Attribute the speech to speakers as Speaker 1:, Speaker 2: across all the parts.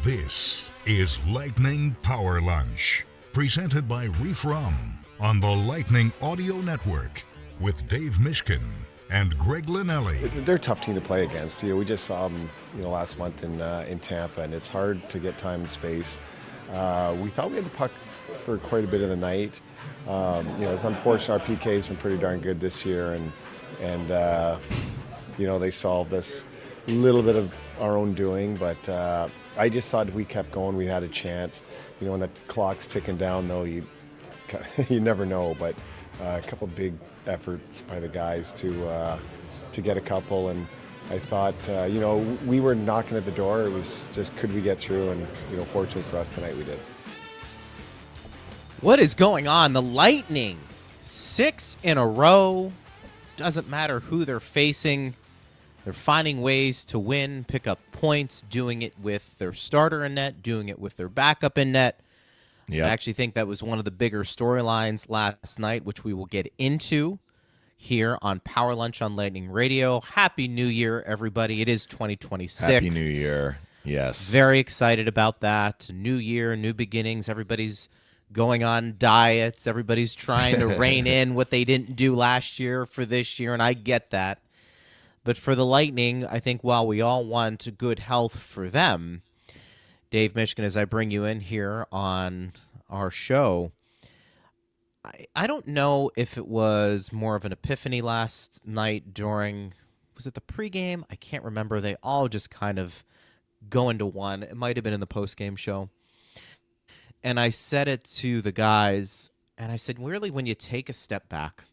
Speaker 1: This is Lightning Power Lunch, presented by Reef Rum on the Lightning Audio Network with Dave Mishkin and Greg Linnelli.
Speaker 2: They're a tough team to play against. We just saw them, last month in Tampa, and it's hard to get time and space. We thought we had the puck for quite a bit of the night. It's unfortunate. Our PK has been pretty darn good this year, and they solved us a little bit of our own doing, but I just thought if we kept going, we had a chance. When that clock's ticking down, though, you never know. But a couple big efforts by the guys to get a couple, and I thought, we were knocking at the door. It was just, could we get through? And fortunately for us tonight, we did.
Speaker 3: What is going on? The Lightning, 6 in a row. Doesn't matter who they're facing. They're finding ways to win, pick up points, doing it with their starter in net, doing it with their backup in net. Yep. I actually think that was one of the bigger storylines last night, which we will get into here on Power Lunch on Lightning Radio. Happy New Year, everybody. It is 2026.
Speaker 4: Happy New Year. Yes.
Speaker 3: Very excited about that. New year, new beginnings. Everybody's going on diets. Everybody's trying to rein in what they didn't do last year for this year, and I get that. But for the Lightning, I think while we all want good health for them, Dave Mishkin, as I bring you in here on our show, I don't know if it was more of an epiphany last night during, was it the pregame? I can't remember. They all just kind of go into one. It might have been in the postgame show. And I said it to the guys, and I said, really, when you take a step back,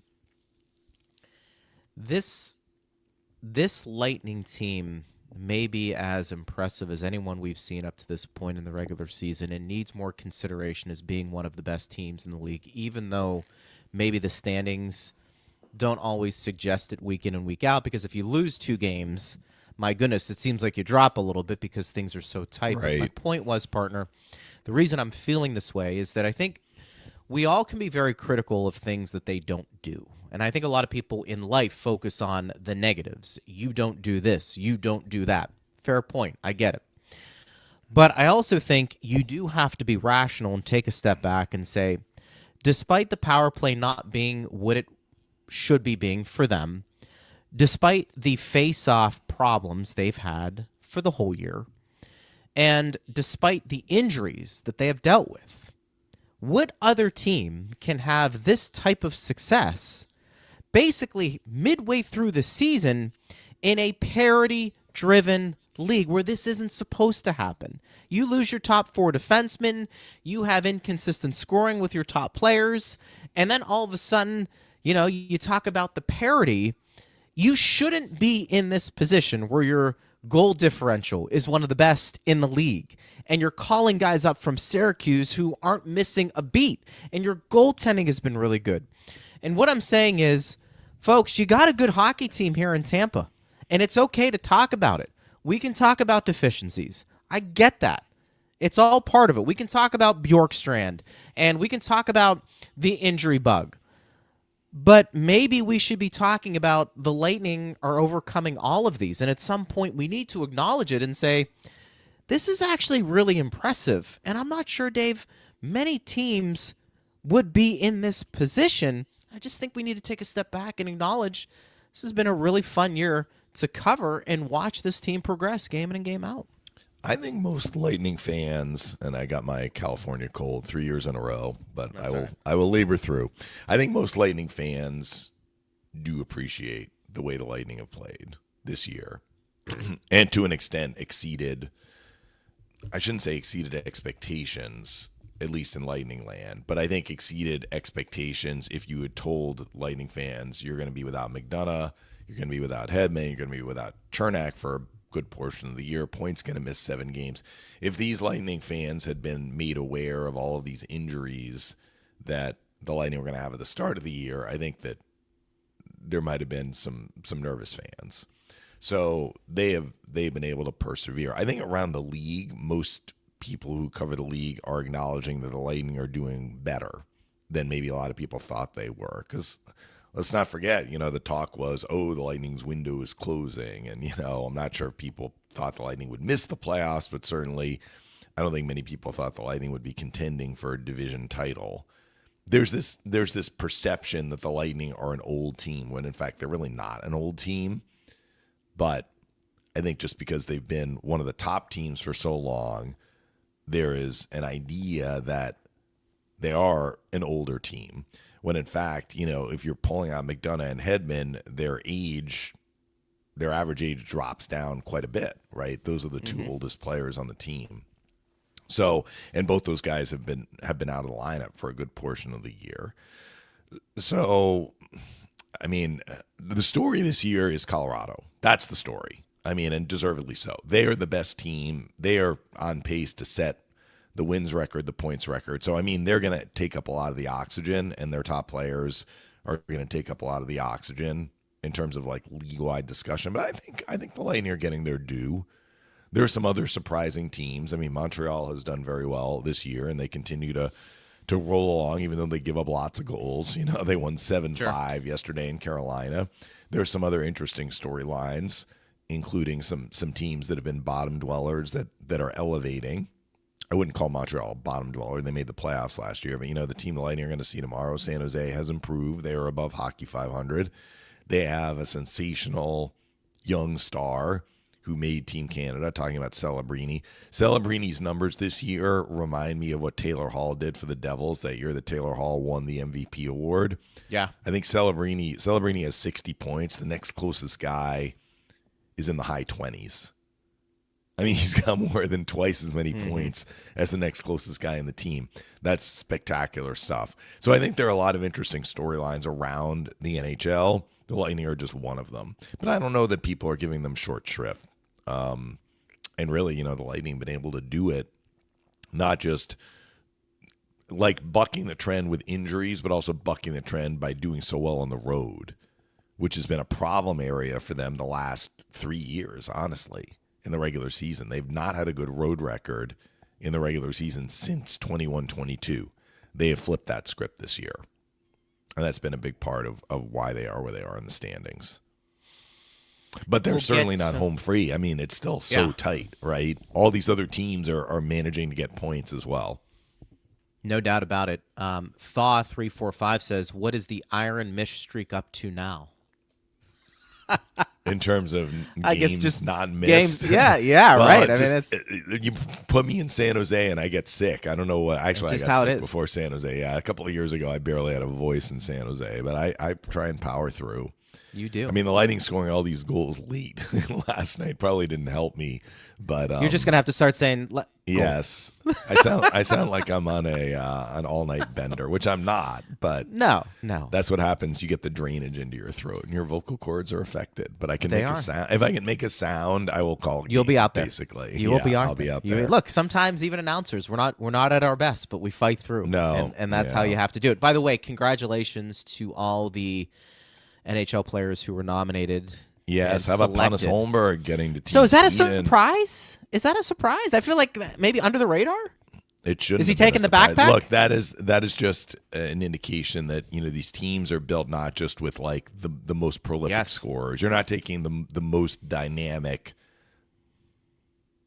Speaker 3: this Lightning team may be as impressive as anyone we've seen up to this point in the regular season and needs more consideration as being one of the best teams in the league, even though maybe the standings don't always suggest it week in and week out, because if you lose 2 games, my goodness, it seems like you drop a little bit because things are so tight.
Speaker 4: Right.
Speaker 3: But my point was, partner, the reason I'm feeling this way is that I think we all can be very critical of things that they don't do. And I think a lot of people in life focus on the negatives. You don't do this. You don't do that. Fair point. I get it. But I also think you do have to be rational and take a step back and say, despite the power play not being what it should be being for them, despite the face-off problems they've had for the whole year, and despite the injuries that they have dealt with, what other team can have this type of success basically midway through the season in a parity-driven league where this isn't supposed to happen? You lose your top 4 defensemen, you have inconsistent scoring with your top players, and then all of a sudden, you talk about the parity. You shouldn't be in this position where your goal differential is one of the best in the league, and you're calling guys up from Syracuse who aren't missing a beat, and your goaltending has been really good. And what I'm saying is, folks, you got a good hockey team here in Tampa, and it's okay to talk about it. We can talk about deficiencies. I get that. It's all part of it. We can talk about Bjorkstrand, and we can talk about the injury bug. But maybe we should be talking about the Lightning are overcoming all of these, and at some point we need to acknowledge it and say, this is actually really impressive. And I'm not sure, Dave, many teams would be in this position. I just think we need to take a step back and acknowledge this has been a really fun year to cover and watch this team progress game in and game out.
Speaker 4: I think most Lightning fans, and I got my California cold 3 years in a row, but I will labor through. I think most Lightning fans do appreciate the way the Lightning have played this year, and to an extent exceeded, I shouldn't say exceeded expectations, at least in Lightning land, but I think exceeded expectations if you had told Lightning fans you're going to be without McDonough, you're going to be without Hedman, you're going to be without Chernak for a good portion of the year, Point's going to miss 7 games. If these Lightning fans had been made aware of all of these injuries that the Lightning were going to have at the start of the year, I think that there might have been some nervous fans. So they've been able to persevere. I think around the league, most people who cover the league are acknowledging that the Lightning are doing better than maybe a lot of people thought they were. Because let's not forget, the talk was, the Lightning's window is closing. And, I'm not sure if people thought the Lightning would miss the playoffs, but certainly I don't think many people thought the Lightning would be contending for a division title. There's this perception that the Lightning are an old team when in fact they're really not an old team. But I think just because they've been one of the top teams for so long, there is an idea that they are an older team. When in fact, if you're pulling out McDonough and Hedman, their average age drops down quite a bit, right? Those are the two oldest players on the team. So, and both those guys have been out of the lineup for a good portion of the year. So, I mean, the story this year is Colorado. That's the story. I mean, and deservedly so. They are the best team. They are on pace to set the wins record, the points record. So, I mean, they're going to take up a lot of the oxygen, and their top players are going to take up a lot of the oxygen in terms of like league-wide discussion. But I think the Lightning are getting their due. There are some other surprising teams. I mean, Montreal has done very well this year, and they continue to roll along, even though they give up lots of goals. They won 7-5 yesterday in Carolina. There are some other interesting storylines, including some teams that have been bottom dwellers that are elevating. I wouldn't call Montreal a bottom dweller. They made the playoffs last year. But, the team the Lightning are going to see tomorrow, San Jose, has improved. They are above Hockey 500. They have a sensational young star who made Team Canada, talking about Celebrini. Celebrini's numbers this year remind me of what Taylor Hall did for the Devils that year that Taylor Hall won the MVP award.
Speaker 3: Yeah.
Speaker 4: I think Celebrini has 60 points. The next closest guy is in the high 20s. I mean, he's got more than twice as many points as the next closest guy in the team. That's spectacular stuff. So I think there are a lot of interesting storylines around the NHL. The Lightning are just one of them. But I don't know that people are giving them short shrift. And really, the Lightning been able to do it, not just like bucking the trend with injuries, but also bucking the trend by doing so well on the road, which has been a problem area for them the last 3 years, honestly, in the regular season. They've not had a good road record in the regular season since 21-22. They have flipped that script this year. And that's been a big part of why they are where they are in the standings. But they're certainly not home free. I mean, it's still so tight, right? All these other teams are managing to get points as well.
Speaker 3: No doubt about it. Thaw345 says, what is the Iron Mish streak up to now?
Speaker 4: In terms of
Speaker 3: I
Speaker 4: games
Speaker 3: guess just
Speaker 4: not missed.
Speaker 3: Yeah,
Speaker 4: well,
Speaker 3: right. I mean, that's
Speaker 4: you put me in San Jose and I get sick. I don't know what. Actually, I got sick before San Jose. Yeah, a couple of years ago, I barely had a voice in San Jose, but I try and power through.
Speaker 3: You do.
Speaker 4: I mean, the Lightning scoring all these goals late last night probably didn't help me. But
Speaker 3: you're just gonna have to start saying
Speaker 4: yes. I sound like I'm on an all night bender, which I'm not. But
Speaker 3: no,
Speaker 4: that's what happens. You get the drainage into your throat, and your vocal cords are affected. But I can make a sound. If I can make a sound, I will call.
Speaker 3: You'll be out there.
Speaker 4: Basically,
Speaker 3: you will be out.
Speaker 4: I'll be out there.
Speaker 3: Look, sometimes even announcers, we're not at our best, but we fight through.
Speaker 4: No,
Speaker 3: and that's how you have to do it. By the way, congratulations to all the NHL players who were nominated.
Speaker 4: Yes, how about Pontus Holmberg getting to Team
Speaker 3: So is that
Speaker 4: Sweden?
Speaker 3: a surprise? Is that a surprise? I feel like maybe under the radar.
Speaker 4: It shouldn't.
Speaker 3: Is he
Speaker 4: have been
Speaker 3: taking
Speaker 4: a
Speaker 3: the
Speaker 4: surprise.
Speaker 3: backpack?
Speaker 4: Look, that is just an indication that these teams are built not just with like the most prolific scorers. You're not taking the most dynamic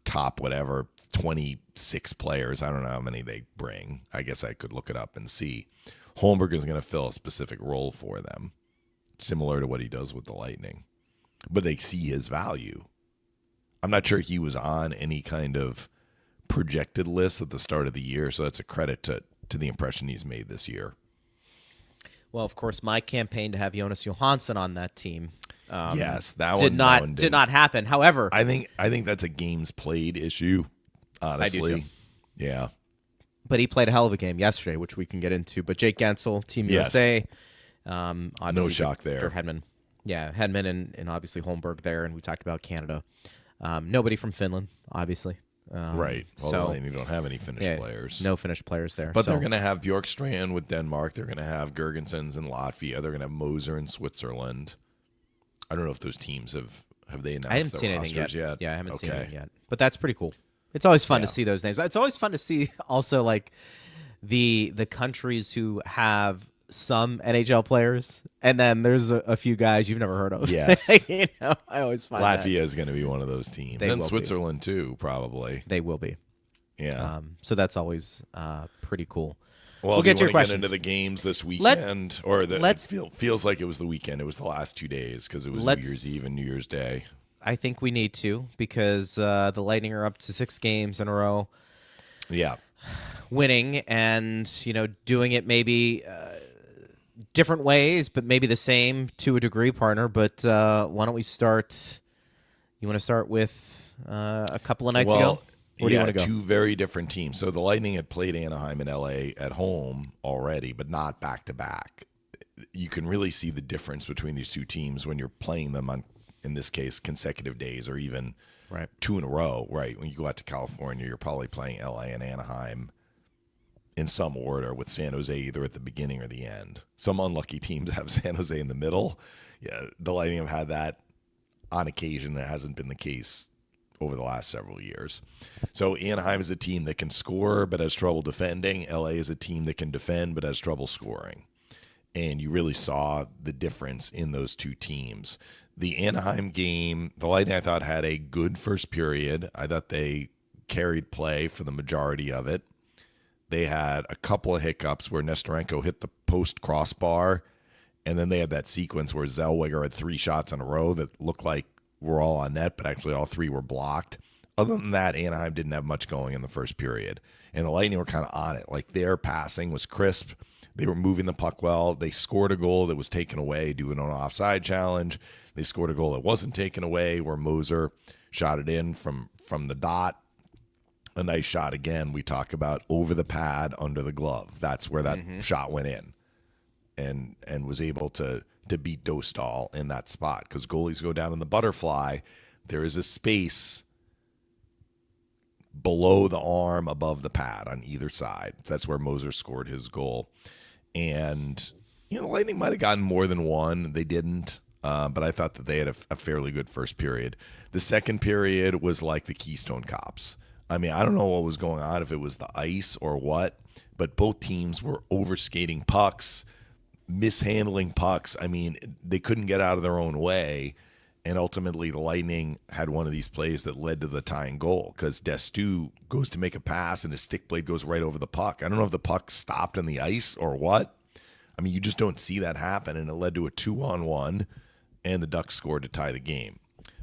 Speaker 4: top 26 players. I don't know how many they bring. I guess I could look it up and see. Holmberg is going to fill a specific role for them, similar to what he does with the Lightning. But they see his value. I'm not sure he was on any kind of projected list at the start of the year, so that's a credit to the impression he's made this year.
Speaker 3: Well, of course, my campaign to have Jonas Johansson on that team
Speaker 4: yes,
Speaker 3: did not happen. However,
Speaker 4: I think that's a games played issue, honestly.
Speaker 3: I do too.
Speaker 4: Yeah.
Speaker 3: But he played a hell of a game yesterday, which we can get into. But Jake Gensel, Team USA.
Speaker 4: No shock there.
Speaker 3: Hedman. Yeah, Hedman and obviously Holmberg there, and we talked about Canada. Nobody from Finland, obviously.
Speaker 4: Right. Well, you don't have any Finnish players.
Speaker 3: No Finnish players there.
Speaker 4: But they're going to have Bjorkstrand with Denmark. They're going to have Gergensons in Latvia. They're going to have Moser in Switzerland. I don't know if those teams have they announced
Speaker 3: I haven't
Speaker 4: their
Speaker 3: seen anything
Speaker 4: rosters
Speaker 3: yet.
Speaker 4: yet.
Speaker 3: Yeah, I haven't seen anything yet. But that's pretty cool. It's always fun to see those names. It's always fun to see also like the countries who have some NHL players, and then there's a few guys you've never heard of.
Speaker 4: Yes.
Speaker 3: I always find
Speaker 4: Latvia is going to be one of those teams.
Speaker 3: They
Speaker 4: and
Speaker 3: will
Speaker 4: Switzerland too, probably.
Speaker 3: They will be.
Speaker 4: Yeah.
Speaker 3: So that's always pretty cool.
Speaker 4: Well,
Speaker 3: we'll
Speaker 4: do
Speaker 3: get to
Speaker 4: you
Speaker 3: your
Speaker 4: want to
Speaker 3: questions.
Speaker 4: get into the games this weekend, feels like it was the weekend. It was the last 2 days because it was New Year's Eve and New Year's Day.
Speaker 3: I think we need to, because the Lightning are up to 6 games in a row.
Speaker 4: Yeah.
Speaker 3: Winning and, doing it maybe different ways, but maybe the same to a degree, partner. But why don't we start? You want to start with a couple of nights ago? Where do you want to go?
Speaker 4: Two very different teams. So the Lightning had played Anaheim and LA at home already, but not back to back. You can really see the difference between these two teams when you're playing them on, in this case, consecutive days or even
Speaker 3: right
Speaker 4: 2 in a row. Right. When you go out to California, you're probably playing LA and Anaheim in some order, with San Jose either at the beginning or the end. Some unlucky teams have San Jose in the middle. Yeah, the Lightning have had that on occasion. That hasn't been the case over the last several years. So Anaheim is a team that can score but has trouble defending. LA is a team that can defend but has trouble scoring. And you really saw the difference in those two teams. The Anaheim game, the Lightning, I thought, had a good first period. I thought they carried play for the majority of it. They had a couple of hiccups where Nestorenko hit the post crossbar, and then they had that sequence where Zellweger had 3 shots in a row that looked like were all on net, but actually all 3 were blocked. Other than that, Anaheim didn't have much going in the first period, and the Lightning were kind of on it. Like, their passing was crisp. They were moving the puck well. They scored a goal that was taken away due to an offside challenge. They scored a goal that wasn't taken away where Moser shot it in from the dot. A nice shot again. We talk about over the pad, under the glove. That's where that shot went in, and was able to beat Dostal in that spot, because goalies go down in the butterfly. There is a space below the arm above the pad on either side. That's where Moser scored his goal. And, the Lightning might have gotten more than one. They didn't, but I thought that they had a fairly good first period. The second period was like the Keystone Cops. I mean, I don't know what was going on, if it was the ice or what, but both teams were overskating pucks, mishandling pucks. I mean, they couldn't get out of their own way. And ultimately, the Lightning had one of these plays that led to the tying goal, because Destu goes to make a pass and his stick blade goes right over the puck. I don't know if the puck stopped on the ice or what. I mean, you just don't see that happen, and it led to a 2-on-1, and the Ducks scored to tie the game.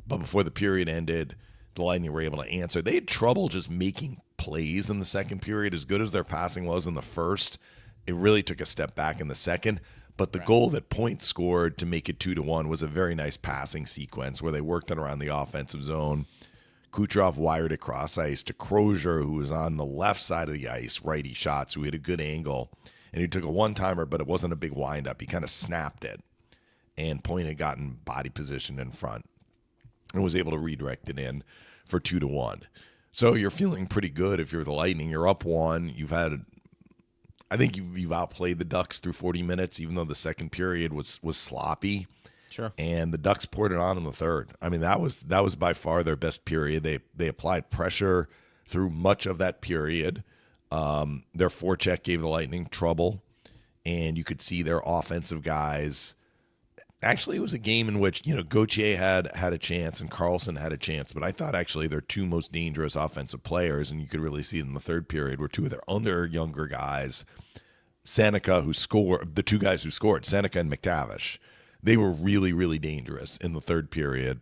Speaker 4: But before the period ended, the Lightning were able to answer. They had trouble just making plays in the second period. As good as their passing was in the first, it really took a step back in the second. But the goal that Point scored to make it 2-1 was a very nice passing sequence where they worked it around the offensive zone. Kucherov wired it cross ice to Crozier, who was on the left side of the ice, righty shots, who had a good angle. And he took a one-timer, but it wasn't a big wind-up. He kind of snapped it. And Point had gotten body position in front and was able to redirect it in for 2-1. So you're feeling pretty good if you're the Lightning. You're up 1. I think you've outplayed the Ducks through 40 minutes, even though the second period was sloppy.
Speaker 3: Sure.
Speaker 4: And the Ducks poured it on in the third. I mean, that was by far their best period. They applied pressure through much of that period. Their forecheck gave the Lightning trouble, and you could see their offensive guys. Actually, it was a game in which, Gauthier had a chance and Carlson had a chance, but I thought actually their 2 most dangerous offensive players, and you could really see it in the third period, were 2 of their other younger guys, Seneca, who scored, the 2 guys who scored, Seneca and McTavish. They were really, really dangerous in the third period,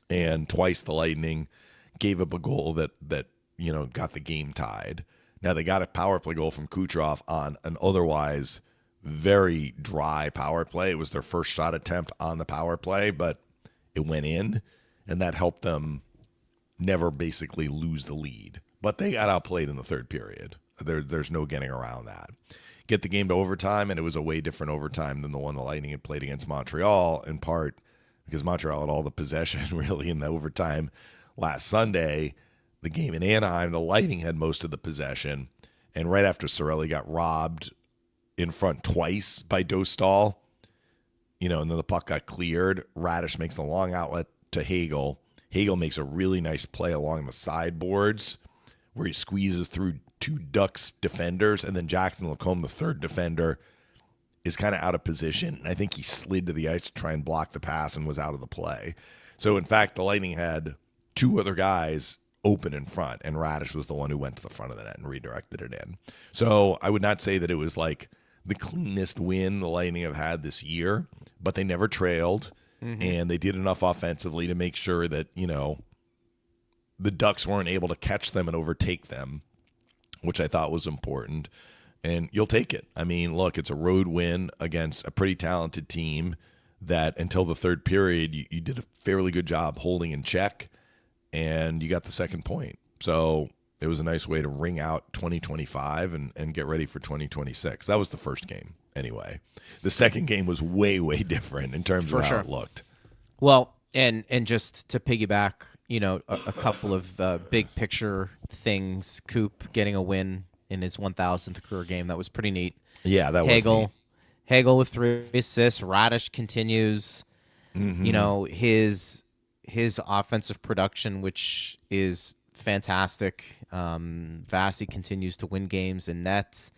Speaker 4: and twice the Lightning gave up a goal that got the game tied. Now, they got a power play goal from Kucherov on an otherwise very dry power play. It was their first shot attempt on the power play, but it went in, and that helped them never basically lose the lead. But they got outplayed in the third period. There's no getting around that. Get the game to overtime, and it was a way different overtime than the one the Lightning had played against Montreal, in part because Montreal had all the possession really in the overtime last Sunday. The game in Anaheim, the Lightning had most of the possession, and right after Cirelli got robbed in front twice by Dostal, and then the puck got cleared. Radish makes a long outlet to Hagel. Hagel makes a really nice play along the sideboards where he squeezes through 2 Ducks defenders, and then Jackson Lacombe, the third defender, is kind of out of position. And I think he slid to the ice to try and block the pass and was out of the play. So, in fact, the Lightning had 2 other guys open in front, and Radish was the one who went to the front of the net and redirected it in. So I would not say that it was like the cleanest win the Lightning have had this year, but they never trailed, and they did enough offensively to make sure that, the Ducks weren't able to catch them and overtake them, which I thought was important. And you'll take it. I mean, look, it's a road win against a pretty talented team that until the third period, you did a fairly good job holding in check, and you got the second point. So it was a nice way to ring out 2025 and get ready for 2026. That was the first game anyway. The second game was way, way different in terms of how it looked.
Speaker 3: Well, and just to piggyback, a couple of big picture things. Coop getting a win in his 1,000th career game. That was pretty neat.
Speaker 4: Yeah, that was neat.
Speaker 3: Hagel with 3 assists. Radish continues, his offensive production, which is fantastic. Vasi continues to win games in nets.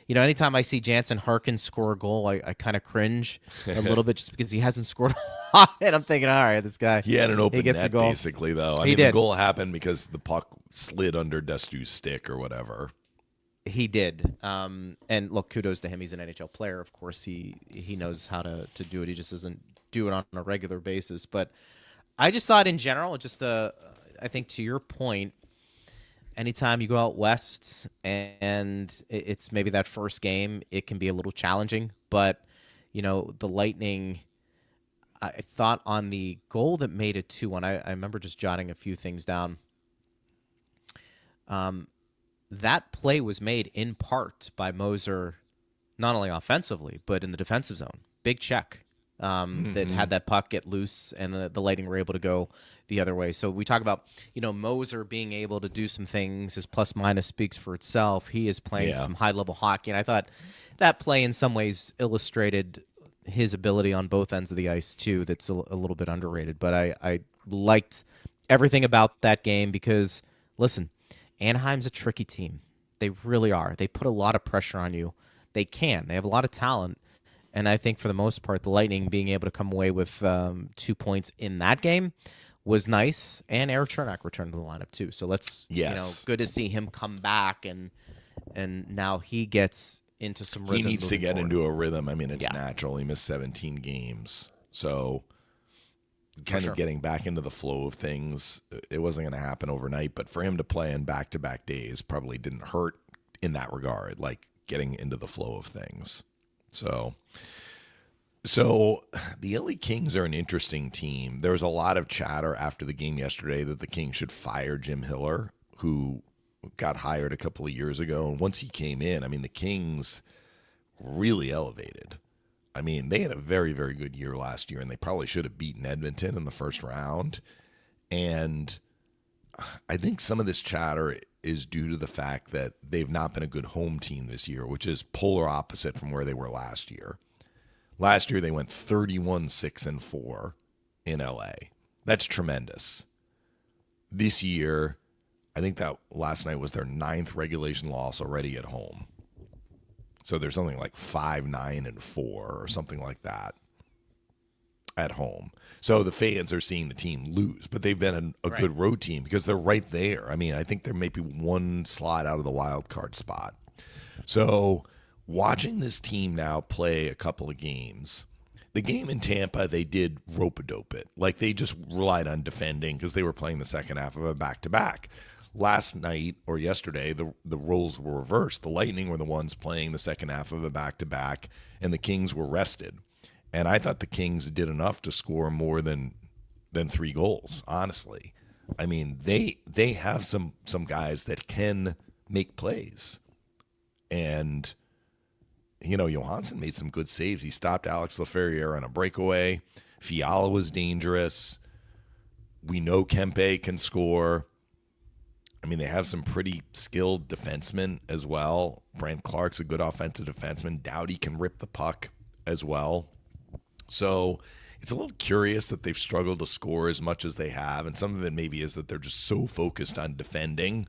Speaker 3: Anytime I see Jansen Harkins score a goal, I kind of cringe a little bit just because he hasn't scored a lot. And I'm thinking, all right, this guy.
Speaker 4: He had an open
Speaker 3: net,
Speaker 4: a goal. Basically, though. I mean,
Speaker 3: did.
Speaker 4: The goal happened because the puck slid under Destu's stick or whatever.
Speaker 3: He did. And look, kudos to him. He's an NHL player. Of course, he knows how to do it. He just doesn't do it on a regular basis. But I just thought in general, I think to your point, anytime you go out west and it's maybe that first game, it can be a little challenging. But, the Lightning, I thought on the goal that made it 2-1, I remember just jotting a few things down. That play was made in part by Moser, not only offensively, but in the defensive zone. Big check that had that puck get loose, and the Lightning were able to go the other way. So we talk about, Moser being able to do some things. His plus-minus speaks for itself. He is playing some high-level hockey, and I thought that play in some ways illustrated his ability on both ends of the ice, too. That's a little bit underrated. But I liked everything about that game because, listen, Anaheim's a tricky team. They really are. They put a lot of pressure on you. They have a lot of talent. And I think for the most part, the Lightning being able to come away with 2 points in that game was nice. And Eric Chernak returned to the lineup too. So good to see him come back and now he gets into some rhythm.
Speaker 4: He needs to get into a rhythm. I mean, it's natural. He missed 17 games. So kind of getting back into the flow of things, it wasn't going to happen overnight, but for him to play in back-to-back days probably didn't hurt in that regard, like getting into the flow of things. So the LA Kings are an interesting team. There was a lot of chatter after the game yesterday that the Kings should fire Jim Hiller, who got hired a couple of years ago. And once he came in, I mean, the Kings really elevated. I mean, they had a very, very good year last year, and they probably should have beaten Edmonton in the first round. And I think some of this chatter is due to the fact that they've not been a good home team this year, which is polar opposite from where they were last year. Last year, they went 31-6-4 in LA. That's tremendous. This year, I think that last night was their 9th regulation loss already at home. So there's something like 5-9-4 or something like that at home. So the fans are seeing the team lose, but they've been a good road team because they're right there. I mean, I think they're maybe one slot out of the wild card spot. So watching this team now play a couple of games, the game in Tampa, they did rope-a-dope it. Like they just relied on defending because they were playing the second half of a back-to-back. Last night or yesterday, the roles were reversed. The Lightning were the ones playing the second half of a back-to-back, and the Kings were rested. And I thought the Kings did enough to score more than 3 goals, honestly. I mean, they have some guys that can make plays. And, Johansson made some good saves. He stopped Alex Laferriere on a breakaway. Fiala was dangerous. We know Kempe can score. I mean, they have some pretty skilled defensemen as well. Brant Clark's a good offensive defenseman. Doughty can rip the puck as well. So it's a little curious that they've struggled to score as much as they have. And some of it maybe is that they're just so focused on defending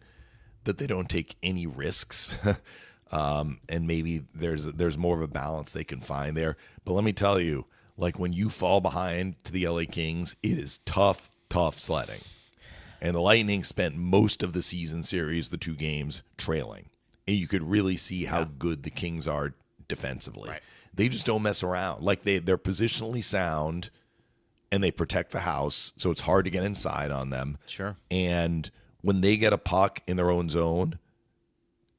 Speaker 4: that they don't take any risks. And maybe there's more of a balance they can find there. But let me tell you, like when you fall behind to the LA Kings, it is tough sledding. And the Lightning spent most of the season series, the 2 games, trailing. And you could really see how good the Kings are defensively.
Speaker 3: Right.
Speaker 4: They just don't mess around. Like they're positionally sound and they protect the house, so it's hard to get inside on them.
Speaker 3: Sure.
Speaker 4: And when they get a puck in their own zone,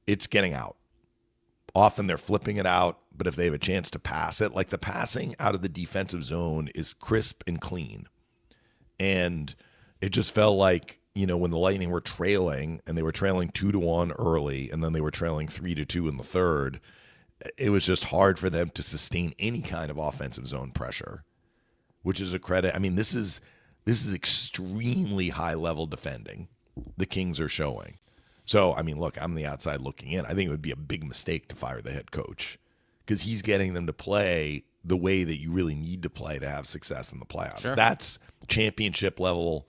Speaker 4: it's getting out. Often they're flipping it out, but if they have a chance to pass it, like the passing out of the defensive zone is crisp and clean. And it just felt like, when the Lightning were trailing, and they were trailing 2-1 early, and then they were trailing 3-2 in the third, it was just hard for them to sustain any kind of offensive zone pressure, which is a credit. I mean, this is extremely high-level defending the Kings are showing. So, I mean, look, I'm the outside looking in. I think it would be a big mistake to fire the head coach because he's getting them to play the way that you really need to play to have success in the playoffs.
Speaker 3: Sure.
Speaker 4: That's championship level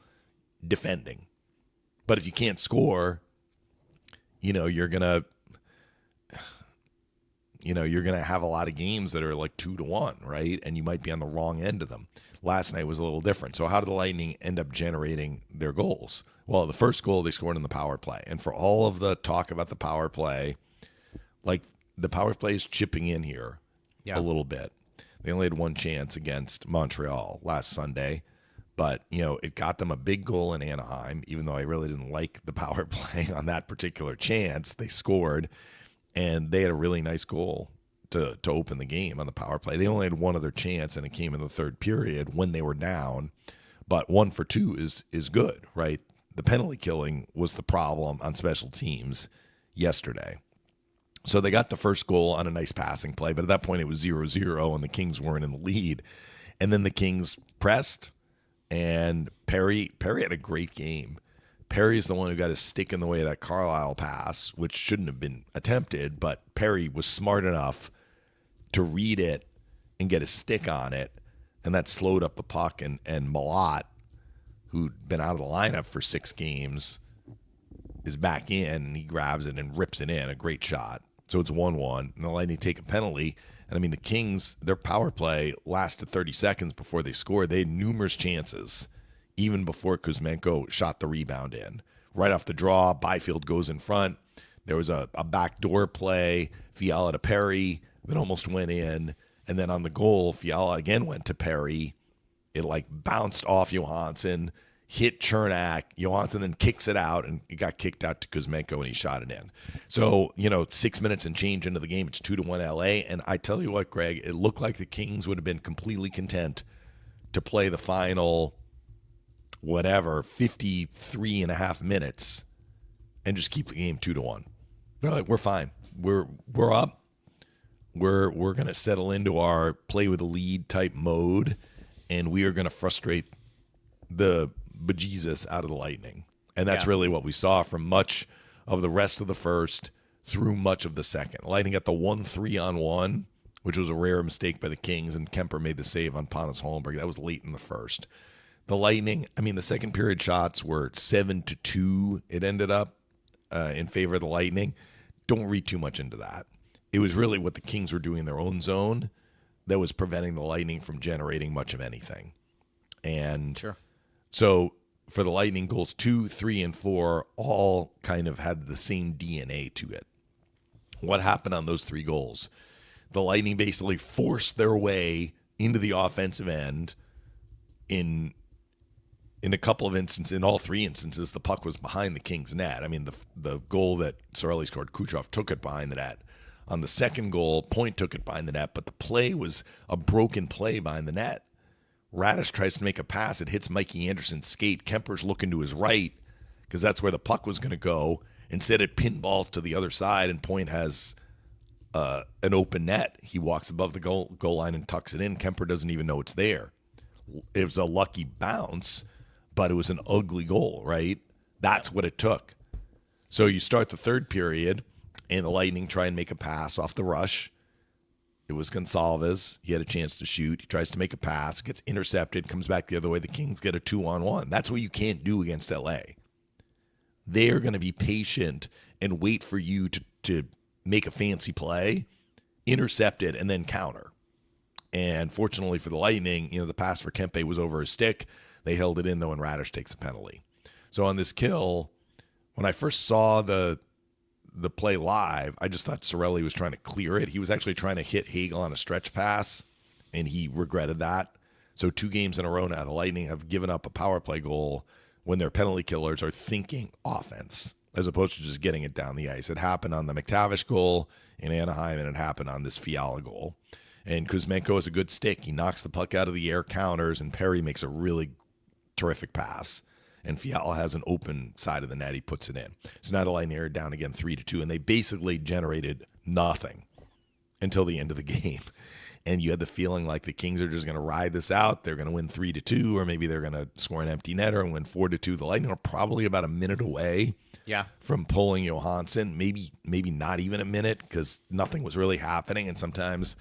Speaker 4: defending. But if you can't score, you're gonna have a lot of games that are like 2-1, right? And you might be on the wrong end of them. Last night was a little different. So how did the Lightning end up generating their goals? Well, the first goal they scored in the power play. And for all of the talk about the power play, like the power play is chipping in here a little bit. They only had one chance against Montreal last Sunday. But, it got them a big goal in Anaheim, even though I really didn't like the power play on that particular chance. They scored, and they had a really nice goal to open the game on the power play. They only had one other chance, and it came in the third period when they were down. But 1 for 2 is good, right? The penalty killing was the problem on special teams yesterday. So they got the first goal on a nice passing play, but at that point it was 0-0, and the Kings weren't in the lead. And then the Kings pressed. And Perry had a great game. Perry is the one who got his stick in the way of that Carlisle pass, which shouldn't have been attempted, but Perry was smart enough to read it and get his stick on it, and that slowed up the puck. And Malott, who'd been out of the lineup for 6 games, is back in, and he grabs it and rips it in. A great shot. So it's 1-1, and the Lightning take a penalty. And, I mean, the Kings, their power play lasted 30 seconds before they scored. They had numerous chances, even before Kuzmenko shot the rebound in. Right off the draw, Byfield goes in front. There was a backdoor play, Fiala to Perry, that almost went in. And then on the goal, Fiala again went to Perry. It, bounced off Johansson, hit Chernak. Johansson then kicks it out, and it got kicked out to Kuzmenko, and he shot it in. So, 6 minutes and change into the game, it's 2-1 LA. And I tell you what, Greg, it looked like the Kings would have been completely content to play the final, 53 and a half minutes and just keep the game 2-1. They're like, we're fine. We're up. We're going to settle into our play with a lead type mode, and we are going to frustrate the bejesus out of the Lightning. And that's really what we saw from much of the rest of the first through much of the second. Lightning got the 1-3-on-1, which was a rare mistake by the Kings, and Kemper made the save on Pontus Holmberg. That was late in the first. The Lightning, the second period shots were 7-2. It ended up in favor of the Lightning. Don't read too much into that. It was really what the Kings were doing in their own zone that was preventing the Lightning from generating much of anything. And so for the Lightning, goals 2, 3, and 4 all kind of had the same DNA to it. What happened on those 3 goals? The Lightning basically forced their way into the offensive end. In a couple of instances, in all 3 instances, the puck was behind the Kings' net. The goal that Cirelli scored, Kucherov took it behind the net. On the second goal, Point took it behind the net, but the play was a broken play behind the net. Radish tries to make a pass. It hits Mikey Anderson's skate. Kemper's looking to his right because that's where the puck was going to go. Instead, it pinballs to the other side, and Point has an open net. He walks above the goal line and tucks it in. Kemper doesn't even know it's there. It was a lucky bounce, but it was an ugly goal, right? That's what it took. So you start the third period, and the Lightning try and make a pass off the rush. It was Gonsalves. He had a chance to shoot. He tries to make a pass, gets intercepted, comes back the other way. The Kings get a 2-on-1. That's what you can't do against LA. They are going to be patient and wait for you to make a fancy play, intercept it, and then counter. And fortunately for the Lightning, the pass for Kempe was over his stick. They held it in, though, and Radish takes a penalty. So on this kill, when I first saw the play live, I just thought Cirelli was trying to clear it. He was actually trying to hit Hagel on a stretch pass, and he regretted that. So 2 games in a row now, the Lightning have given up a power play goal when their penalty killers are thinking offense as opposed to just getting it down the ice. It happened on the McTavish goal in Anaheim, and it happened on this Fiala goal. And Kuzmenko is a good stick. He knocks the puck out of the air, counters, and Perry makes a really terrific pass. And Fiala has an open side of the net. He puts it in. So now the Lightning are down again 3-2, and they basically generated nothing until the end of the game. And you had the feeling like the Kings are just going to ride this out. They're going to win 3-2, or maybe they're going to score an empty netter and win 4-2. The Lightning are probably about a minute away from pulling Johansson. Maybe not even a minute, because nothing was really happening. And sometimes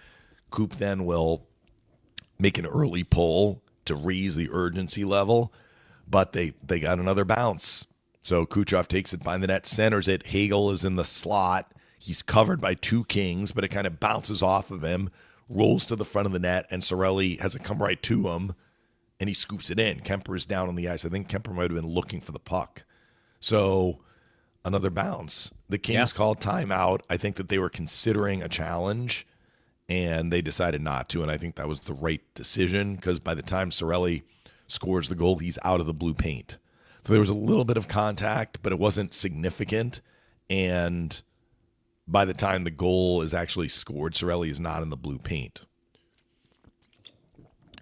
Speaker 4: Coop then will make an early pull to raise the urgency level. But they got another bounce. So Kucherov takes it by the net, centers it. Hagel is in the slot. He's covered by 2 Kings, but it kind of bounces off of him, rolls to the front of the net, and Cirelli has it come right to him, and he scoops it in. Kemper is down on the ice. I think Kemper might have been looking for the puck. So another bounce. The Kings called timeout. I think that they were considering a challenge, and they decided not to, and I think that was the right decision, because by the time Cirelli scores the goal, he's out of the blue paint. So there was a little bit of contact, but it wasn't significant. And by the time the goal is actually scored, Cirelli is not in the blue paint.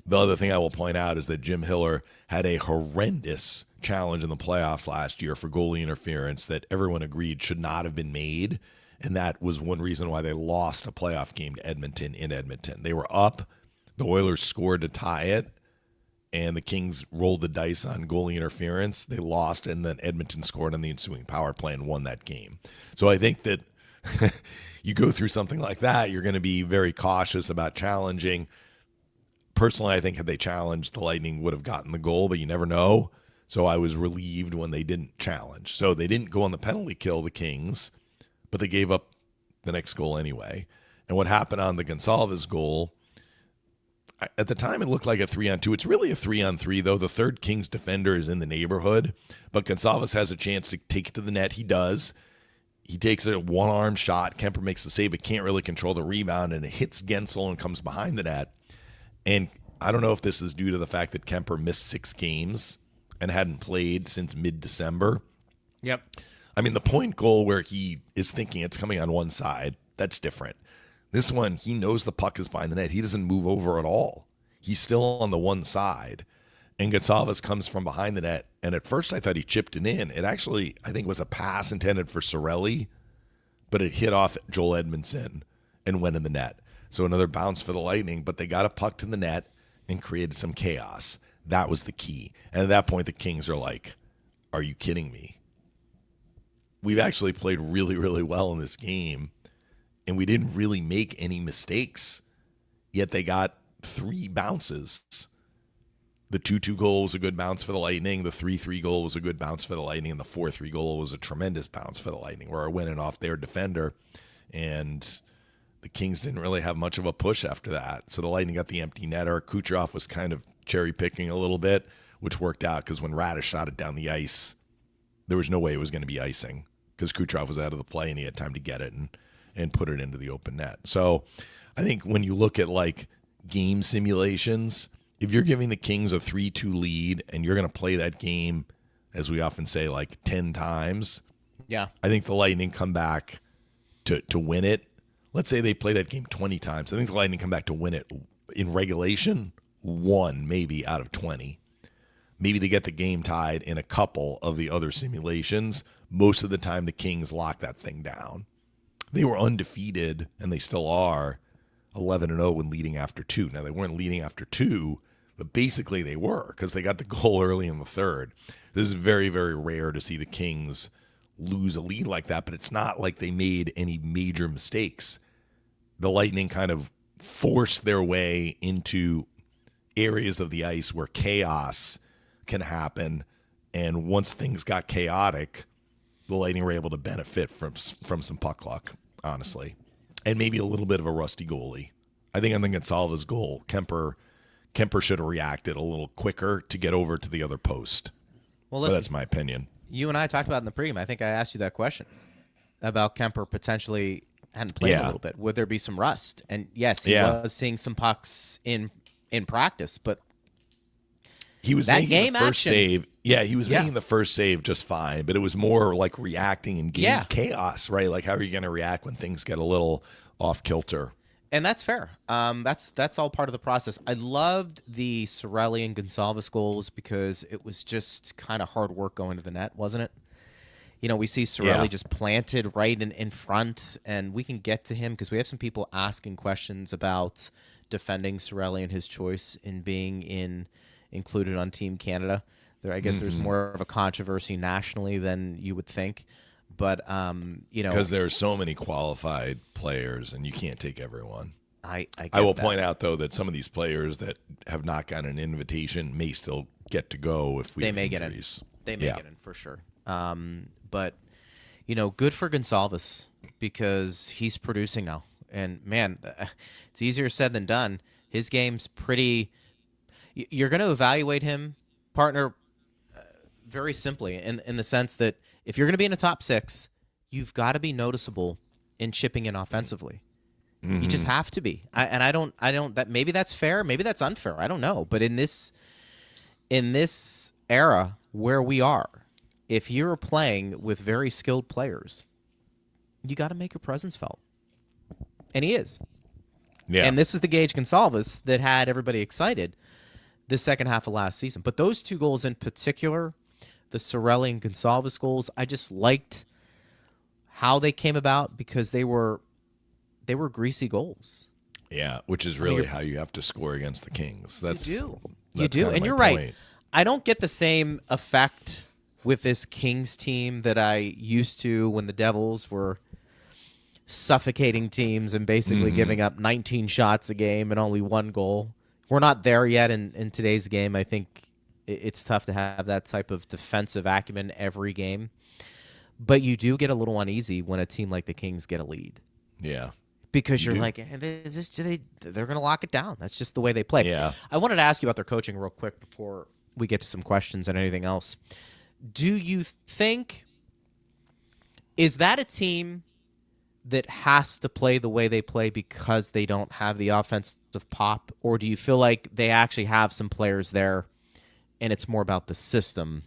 Speaker 4: The other thing I will point out is that Jim Hiller had a horrendous challenge in the playoffs last year for goalie interference that everyone agreed should not have been made. And that was one reason why they lost a playoff game to Edmonton in Edmonton. They were up. The Oilers scored to tie it, and the Kings rolled the dice on goalie interference. They lost, and then Edmonton scored on the ensuing power play and won that game. So I think that you go through something like that, you're going to be very cautious about challenging. Personally, I think had they challenged, the Lightning would have gotten the goal, but you never know. So I was relieved when they didn't challenge. So they didn't go on the penalty kill, the Kings, but they gave up the next goal anyway. And what happened on the Gonçalves goal, at the time, it looked like a 3-on-2. It's really a 3-on-3, though. The third Kings defender is in the neighborhood, but Gonçalves has a chance to take it to the net. He does. He takes a one-arm shot. Kemper makes the save, but can't really control the rebound, and it hits Gensel and comes behind the net. And I don't know if this is due to the fact that Kemper missed 6 games and hadn't played since mid-December.
Speaker 3: Yep.
Speaker 4: I mean, the point goal where he is thinking it's coming on one side, that's different. This one, he knows the puck is behind the net. He doesn't move over at all. He's still on the one side. And Gonçalves comes from behind the net. And at first I thought he chipped it in. It actually, I think, was a pass intended for Cirelli, but it hit off Joel Edmondson and went in the net. So another bounce for the Lightning, but they got a puck to the net and created some chaos. That was the key. And at that point, the Kings are like, are you kidding me? We've actually played really, really well in this game, and we didn't really make any mistakes, yet they got 3 bounces. The 2-2 goal was a good bounce for the Lightning. The 3-3 goal was a good bounce for the Lightning. And the 4-3 goal was a tremendous bounce for the Lightning, where it went off their defender. And the Kings didn't really have much of a push after that. So the Lightning got the empty netter. Kucherov was kind of cherry-picking a little bit, which worked out because when Radish shot it down the ice, there was no way it was going to be icing because Kucherov was out of the play and he had time to get it and put it into the open net. So I think when you look at like game simulations, if you're giving the Kings a 3-2 lead and you're going to play that game, as we often say, like 10 times,
Speaker 3: yeah,
Speaker 4: I think the Lightning come back to win it. Let's say they play that game 20 times. I think the Lightning come back to win it in regulation 1 maybe out of 20. Maybe they get the game tied in a couple of the other simulations. Most of the time, the Kings lock that thing down. They were undefeated, and they still are, 11-0 when leading after 2. Now, they weren't leading after 2, but basically they were because they got the goal early in the third. This is very, very rare to see the Kings lose a lead like that, but it's not like they made any major mistakes. The Lightning kind of forced their way into areas of the ice where chaos can happen, and once things got chaotic, the Lightning were able to benefit from some puck luck, honestly, and maybe a little bit of a rusty goalie. I think on the Gonçalves goal, Kemper should have reacted a little quicker to get over to the other post.
Speaker 3: Well,
Speaker 4: but
Speaker 3: listen,
Speaker 4: that's my opinion.
Speaker 3: you and I talked about it in the pregame. I think I asked you that question about Kemper potentially hadn't played a little bit. Would there be some rust? And yes, he was seeing some pucks in practice, but
Speaker 4: he was
Speaker 3: that
Speaker 4: making
Speaker 3: game
Speaker 4: the first
Speaker 3: action,
Speaker 4: save. Yeah, he was making the first save just fine, but it was more like reacting in game chaos, right? Like, how are you going to react when things get a little off kilter?
Speaker 3: And that's fair. That's all part of the process. I loved the Cirelli and Gonçalves goals because it was just kind of hard work going to the net, wasn't it? You know, we see Cirelli just planted right in front, and we can get to him because we have some people asking questions about defending Cirelli and his choice in being included on Team Canada. I guess there's more of a controversy nationally than you would think. But, you know.
Speaker 4: Because there are so many qualified players, and you can't take everyone.
Speaker 3: I
Speaker 4: will point out, though, that some of these players that have not gotten an invitation may still get to go if we have injuries.
Speaker 3: They may get in for sure. But, you know, good for Gonçalves because he's producing now. And, man, it's easier said than done. His game's pretty – you're going to evaluate him, partner, very simply in the sense that if you're going to be in a top six, you've got to be noticeable in chipping in offensively. You just have to be. I don't that maybe that's fair, maybe that's unfair. I don't know. But in this era where we are, if you're playing with very skilled players, you got to make your presence felt. And he is. Yeah. And this is the Gage Gonçalves that had everybody excited the second half of last season. But those two goals in particular, the Cirelli and Gonçalves goals, I just liked how they came about because they were greasy goals.
Speaker 4: Yeah, which is really how you have to score against the Kings.
Speaker 3: You do, and you're right. I don't get the same effect with this Kings team that I used to when the Devils were suffocating teams and basically giving up 19 shots a game and only one goal. We're not there yet in today's game. I think it's tough to have that type of defensive acumen every game. But you do get a little uneasy when a team like the Kings get a lead.
Speaker 4: Yeah.
Speaker 3: Because you're like, they're going to lock it down. That's just the way they play.
Speaker 4: Yeah.
Speaker 3: I wanted to ask you about their coaching real quick before we get to some questions and anything else. Do you think, is that a team that has to play the way they play because they don't have the offensive pop? Or do you feel like they actually have some players there and it's more about the system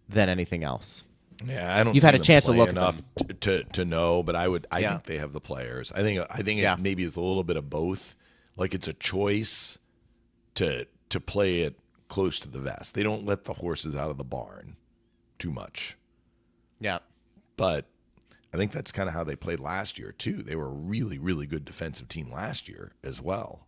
Speaker 3: than anything else?
Speaker 4: Yeah, I don't.
Speaker 3: You've had a chance to look
Speaker 4: enough to know, but I think they have the players. I think it maybe is a little bit of both. Like it's a choice to play it close to the vest. They don't let the horses out of the barn too much.
Speaker 3: Yeah,
Speaker 4: but I think that's kind of how they played last year too. They were a really, really good defensive team last year as well.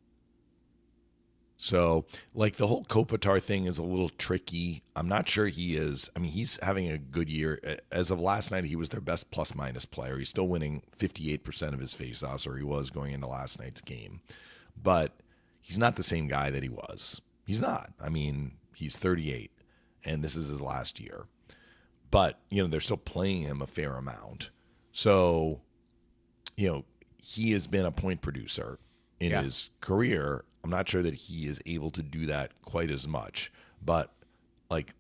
Speaker 4: So, like, the whole Kopitar thing is a little tricky. I'm not sure he is. I mean, he's having a good year. As of last night, he was their best plus-minus player. He's still winning 58% of his faceoffs, or he was going into last night's game. But he's not the same guy that he was. He's not. I mean, he's 38, and this is his last year. But, you know, they're still playing him a fair amount. So, you know, he has been a point producer in his career. I'm not sure that he is able to do that quite as much, but like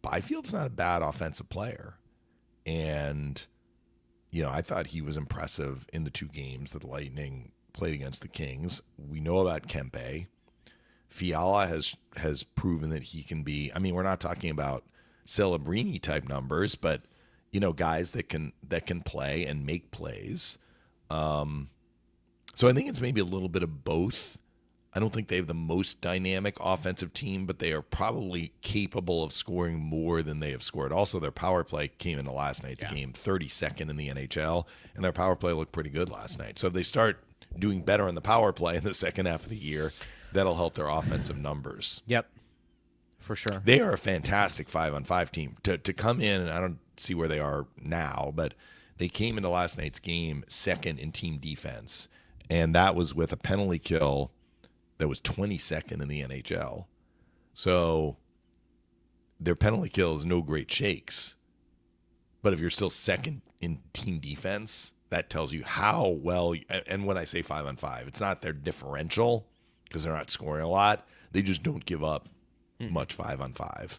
Speaker 4: Byfield's not a bad offensive player. And, you know, I thought he was impressive in the two games that the Lightning played against the Kings. We know about Kempe. Fiala has proven that he can be, I mean, we're not talking about Celebrini type numbers, but, you know, guys that can play and make plays. So I think it's maybe a little bit of both. I don't think they have the most dynamic offensive team, but they are probably capable of scoring more than they have scored. Also, their power play came into last night's game 32nd in the NHL, and their power play looked pretty good last night. So if they start doing better on the power play in the second half of the year, that'll help their offensive numbers.
Speaker 3: Yep, for sure.
Speaker 4: They are a fantastic 5-on-5 team. To come in, and I don't see where they are now, but they came into last night's game second in team defense, and that was with a penalty kill that was 22nd in the NHL. So their penalty kill is no great shakes. But if you're still second in team defense, that tells you how well, and when I say 5-on-5, it's not their differential because they're not scoring a lot. They just don't give up much 5-on-5.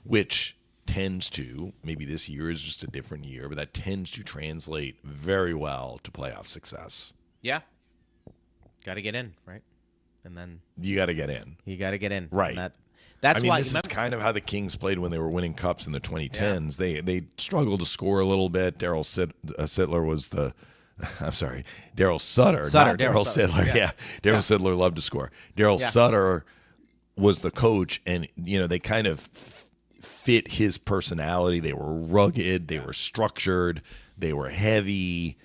Speaker 4: which tends to, maybe this year is just a different year, but that tends to translate very well to playoff success.
Speaker 3: Yeah. Got to get in, right? And then
Speaker 4: you got to get in.
Speaker 3: You got to get in.
Speaker 4: Right.
Speaker 3: That's why
Speaker 4: this is kind of how the Kings played when they were winning cups in the 2010s. Yeah. They struggled to score a little bit. Daryl Sittler was the I'm sorry, Daryl Sutter, not Daryl Sittler. Yeah. Daryl Sittler loved to score. Daryl Sutter was the coach, and they kind of fit his personality. They were rugged, they were structured, they were heavy,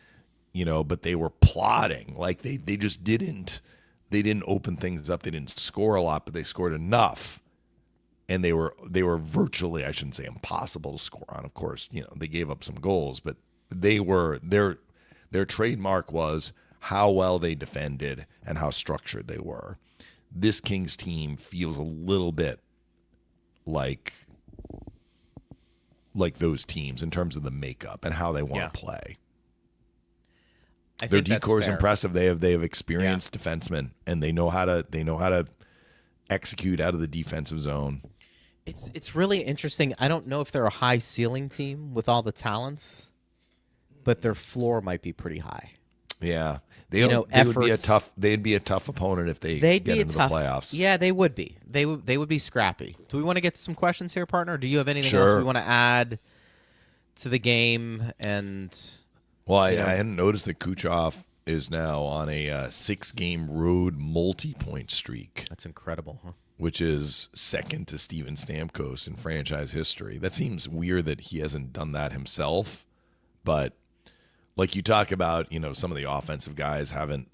Speaker 4: but they were plodding. Like they just didn't open things up. They didn't score a lot, but they scored enough. And they were virtually, I shouldn't say impossible to score on. Of course, they gave up some goals, but they were their trademark was how well they defended and how structured they were. This Kings team feels a little bit like those teams in terms of the makeup and how they want to play. Their decor is impressive. They have experienced defensemen, and they know how to execute out of the defensive zone.
Speaker 3: It's really interesting. I don't know if they're a high ceiling team with all the talents, but their floor might be pretty high.
Speaker 4: Yeah, they'd be a tough opponent if they get into the playoffs.
Speaker 3: Yeah, they would be. They would be scrappy. Do we want to get to some questions here, partner? Do you have anything else we want to add to the game? And
Speaker 4: I hadn't noticed that Kucherov is now on a 6-game road multi-point streak.
Speaker 3: That's incredible, huh?
Speaker 4: Which is second to Steven Stamkos in franchise history. That seems weird that he hasn't done that himself, but like you talk about, some of the offensive guys haven't.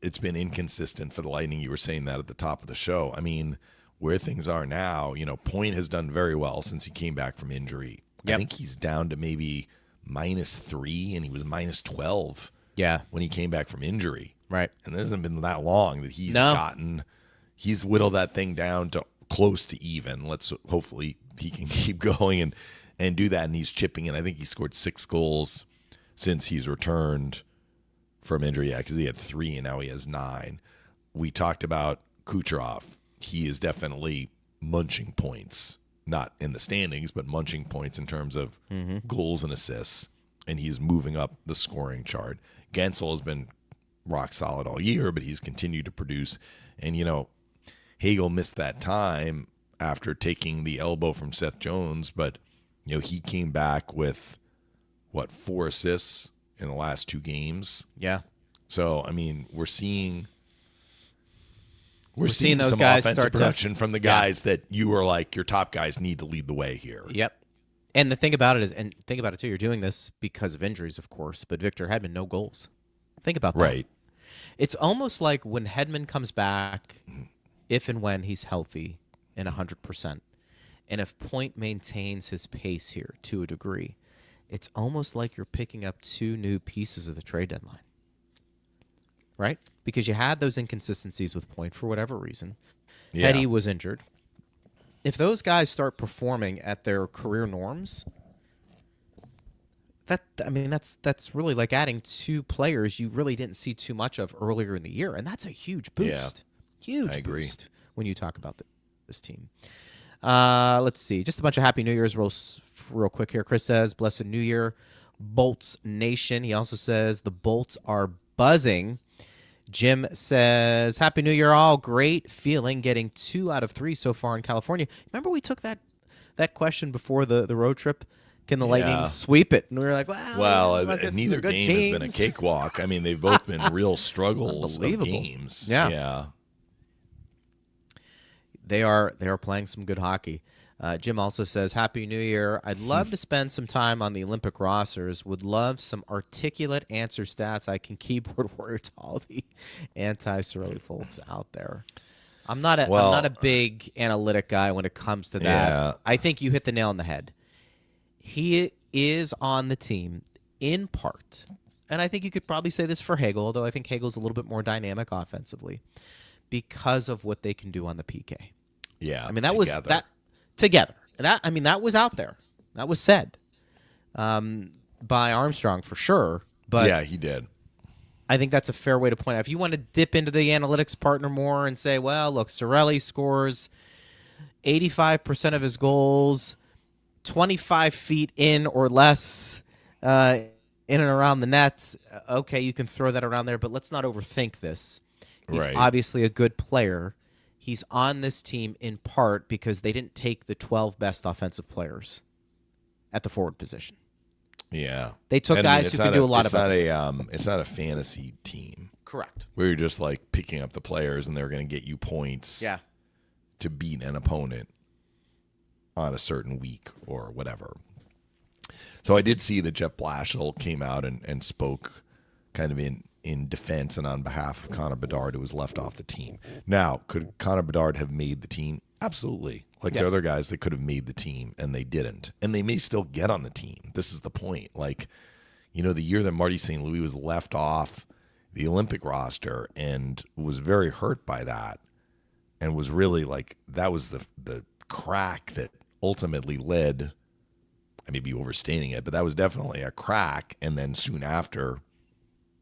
Speaker 4: It's been inconsistent for the Lightning. You were saying that at the top of the show. I mean, where things are now, Point has done very well since he came back from injury. Yep. I think he's down to maybe -3, and he was -12.
Speaker 3: Yeah,
Speaker 4: when he came back from injury.
Speaker 3: Right,
Speaker 4: and it hasn't been that long that he's whittled that thing down to close to even. Hopefully he can keep going and do that, and he's chipping in. I think he scored 6 goals since he's returned from injury, because he had 3 and now he has 9. We talked about Kucherov. He is definitely munching points, not in the standings, but munching points in terms of goals and assists, and he's moving up the scoring chart. Gensel has been rock solid all year, but he's continued to produce. And, Hagel missed that time after taking the elbow from Seth Jones, but, he came back with, 4 assists in the last 2 games?
Speaker 3: Yeah.
Speaker 4: So, I mean, we're seeing
Speaker 3: those
Speaker 4: some
Speaker 3: guys
Speaker 4: offensive
Speaker 3: start
Speaker 4: production from the guys that you were like, your top guys need to lead the way here.
Speaker 3: Yep. And the thing about it is, and think about it too, you're doing this because of injuries, of course, but Victor Hedman, no goals. Think about that.
Speaker 4: Right.
Speaker 3: It's almost like when Hedman comes back, if and when he's healthy and 100%, and if Point maintains his pace here to a degree, it's almost like you're picking up 2 new pieces of the trade deadline. Right? Because you had those inconsistencies with Point for whatever reason. Yeah. Petty was injured. If those guys start performing at their career norms, that's really like adding 2 players you really didn't see too much of earlier in the year, and that's a huge boost.
Speaker 4: Yeah,
Speaker 3: huge boost when you talk about this team. Let's see, just a bunch of Happy New Year's real quick here. Chris says, "Blessed New Year, Bolts Nation." He also says the Bolts are buzzing. Jim says, "Happy New Year, all. Great feeling getting 2 out of 3 so far in California." Remember we took that question before the road trip? Can the Lightning sweep it? And we were like, well,
Speaker 4: neither game has been a cakewalk. I mean, they've both been real struggles of games.
Speaker 3: Yeah. They are playing some good hockey. Jim also says, "Happy New Year. I'd love to spend some time on the Olympic rosters. Would love some articulate answer stats I can keyboard warrior to all the anti-Cirelli folks out there." I'm not a big analytic guy when it comes to that.
Speaker 4: Yeah.
Speaker 3: I think you hit the nail on the head. He is on the team in part, and I think you could probably say this for Hagel, although I think Hagel's a little bit more dynamic offensively, because of what they can do on the PK.
Speaker 4: Yeah,
Speaker 3: I mean that was together. That was out there. That was said by Armstrong for sure. But
Speaker 4: yeah, he did.
Speaker 3: I think that's a fair way to point out. If you want to dip into the analytics partner more and say, well, look, Cirelli scores 85% of his goals, 25 feet in or less, in and around the net. Okay, you can throw that around there, but let's not overthink this. He's obviously a good player. He's on this team in part because they didn't take the 12 best offensive players at the forward position.
Speaker 4: Yeah.
Speaker 3: They took guys who can do a lot of other things.
Speaker 4: It's not a fantasy team.
Speaker 3: Correct.
Speaker 4: Where you're just like picking up the players and they're going to get you points to beat an opponent on a certain week or whatever. So I did see that Jeff Blashill came out and spoke kind of in defense and on behalf of Connor Bedard, who was left off the team. Now, could Connor Bedard have made the team? Absolutely. Like the other guys, they could have made the team, and they didn't. And they may still get on the team. This is the point. Like, the year that Marty St. Louis was left off the Olympic roster and was very hurt by that and was really like, that was the crack that ultimately led, I may be overstating it, but that was definitely a crack. And then soon after,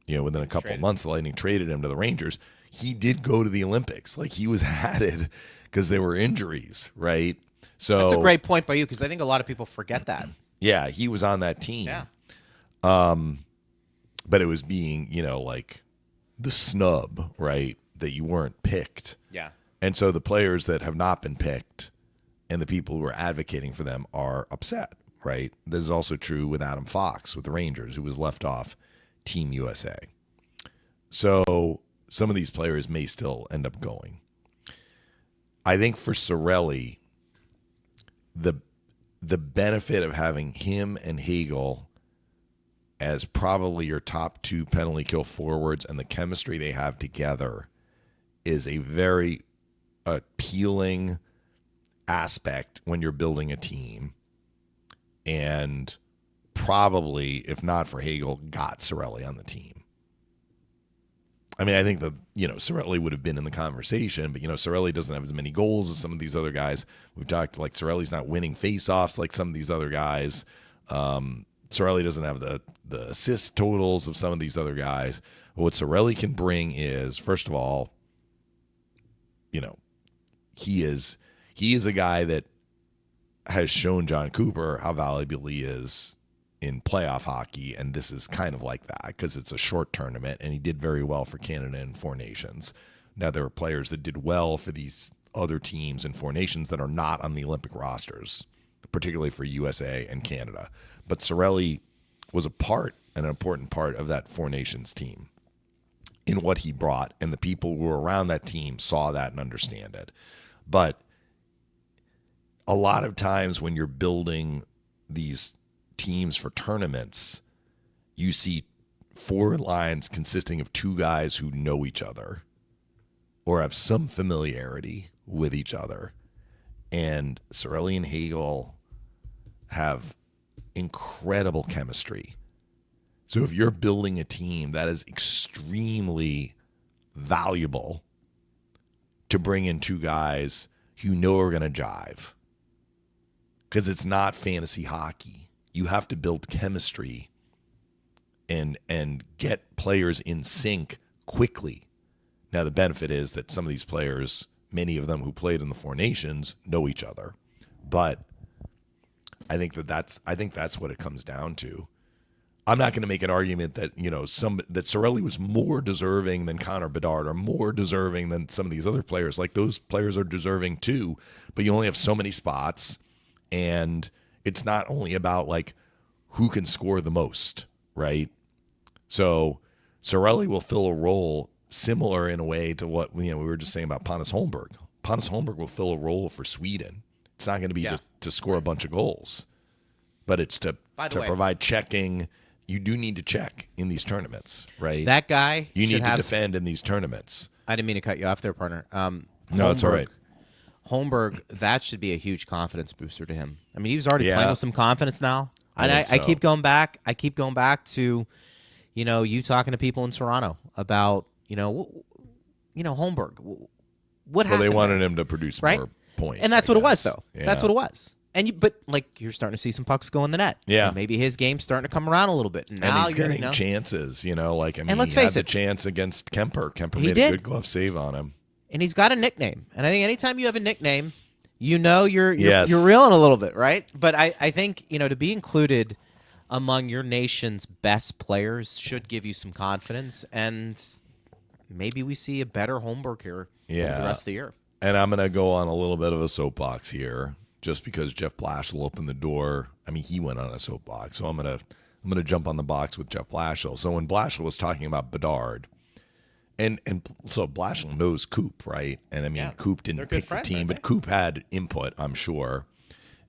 Speaker 4: within a couple of months, the Lightning traded him to the Rangers. He did go to the Olympics. Like, he was added because there were injuries, right? So
Speaker 3: that's a great point by you, because I think a lot of people forget that.
Speaker 4: Yeah, he was on that team.
Speaker 3: Yeah.
Speaker 4: But it was being, like the snub, right? That you weren't picked.
Speaker 3: Yeah.
Speaker 4: And so the players that have not been picked and the people who are advocating for them are upset, right? This is also true with Adam Fox with the Rangers, who was left off Team USA. So some of these players may still end up going. I think for Cirelli, the benefit of having him and Hagel as probably your top two penalty kill forwards and the chemistry they have together is a very appealing aspect when you're building a team. And probably, if not for Hagel, got Cirelli on the team. I mean, I think that, Cirelli would have been in the conversation, but, Cirelli doesn't have as many goals as some of these other guys. We've talked, like, Cirelli's not winning faceoffs like some of these other guys. Cirelli doesn't have the assist totals of some of these other guys. But what Cirelli can bring is, first of all, he is a guy that has shown John Cooper how valuable he is in playoff hockey, and this is kind of like that because it's a short tournament, and he did very well for Canada and Four Nations. Now, there are players that did well for these other teams in Four Nations that are not on the Olympic rosters, particularly for USA and Canada. But Cirelli was an important part of that Four Nations team in what he brought, and the people who were around that team saw that and understand it. But a lot of times when you're building these teams for tournaments, you see forward lines consisting of two guys who know each other or have some familiarity with each other. And Cirelli and Hagel have incredible chemistry. So if you're building a team, that is extremely valuable to bring in two guys you know are going to jive. Because it's not fantasy hockey. You have to build chemistry and get players in sync quickly. Now, the benefit is that some of these players, many of them who played in the Four Nations, know each other. But I think that's what it comes down to. I'm not going to make an argument that that Cirelli was more deserving than Connor Bedard or more deserving than some of these other players. Like, those players are deserving too, but you only have so many spots, and it's not only about like who can score the most, right? So Cirelli will fill a role similar in a way to what we were just saying about Pontus Holmberg. Pontus Holmberg will fill a role for Sweden. It's not going to be to score a bunch of goals, but it's to provide checking. You do need to check in these tournaments, right?
Speaker 3: That guy
Speaker 4: you need to defend in these tournaments.
Speaker 3: I didn't mean to cut you off there, partner.
Speaker 4: No, it's all right.
Speaker 3: Holmberg, that should be a huge confidence booster to him. I mean, he was already playing with some confidence now. And I keep going back. I keep going back to, you talking to people in Toronto about, Holmberg. What happened?
Speaker 4: Well, they wanted him to produce more points.
Speaker 3: And that's what it was, though.
Speaker 4: Yeah.
Speaker 3: That's what it was. And but you're starting to see some pucks go in the net.
Speaker 4: Yeah,
Speaker 3: and maybe his game's starting to come around a little bit. And now
Speaker 4: he's getting chances. And let's
Speaker 3: face
Speaker 4: he had
Speaker 3: it,
Speaker 4: the chance against Kemper. Kemper made a good glove save on him.
Speaker 3: And he's got a nickname. And I think anytime you have a nickname, you're
Speaker 4: Yes.
Speaker 3: you're reeling a little bit, right? But I think, to be included among your nation's best players should give you some confidence, and maybe we see a better Holmberg here the rest of the year.
Speaker 4: And I'm going to go on a little bit of a soapbox here, just because Jeff Blashill opened the door. I mean, he went on a soapbox, so I'm gonna jump on the box with Jeff Blashill. So when Blashill was talking about Bedard, and so Blashill knows Coop, right? And I mean, Coop didn't pick the team, but Coop had input, I'm sure.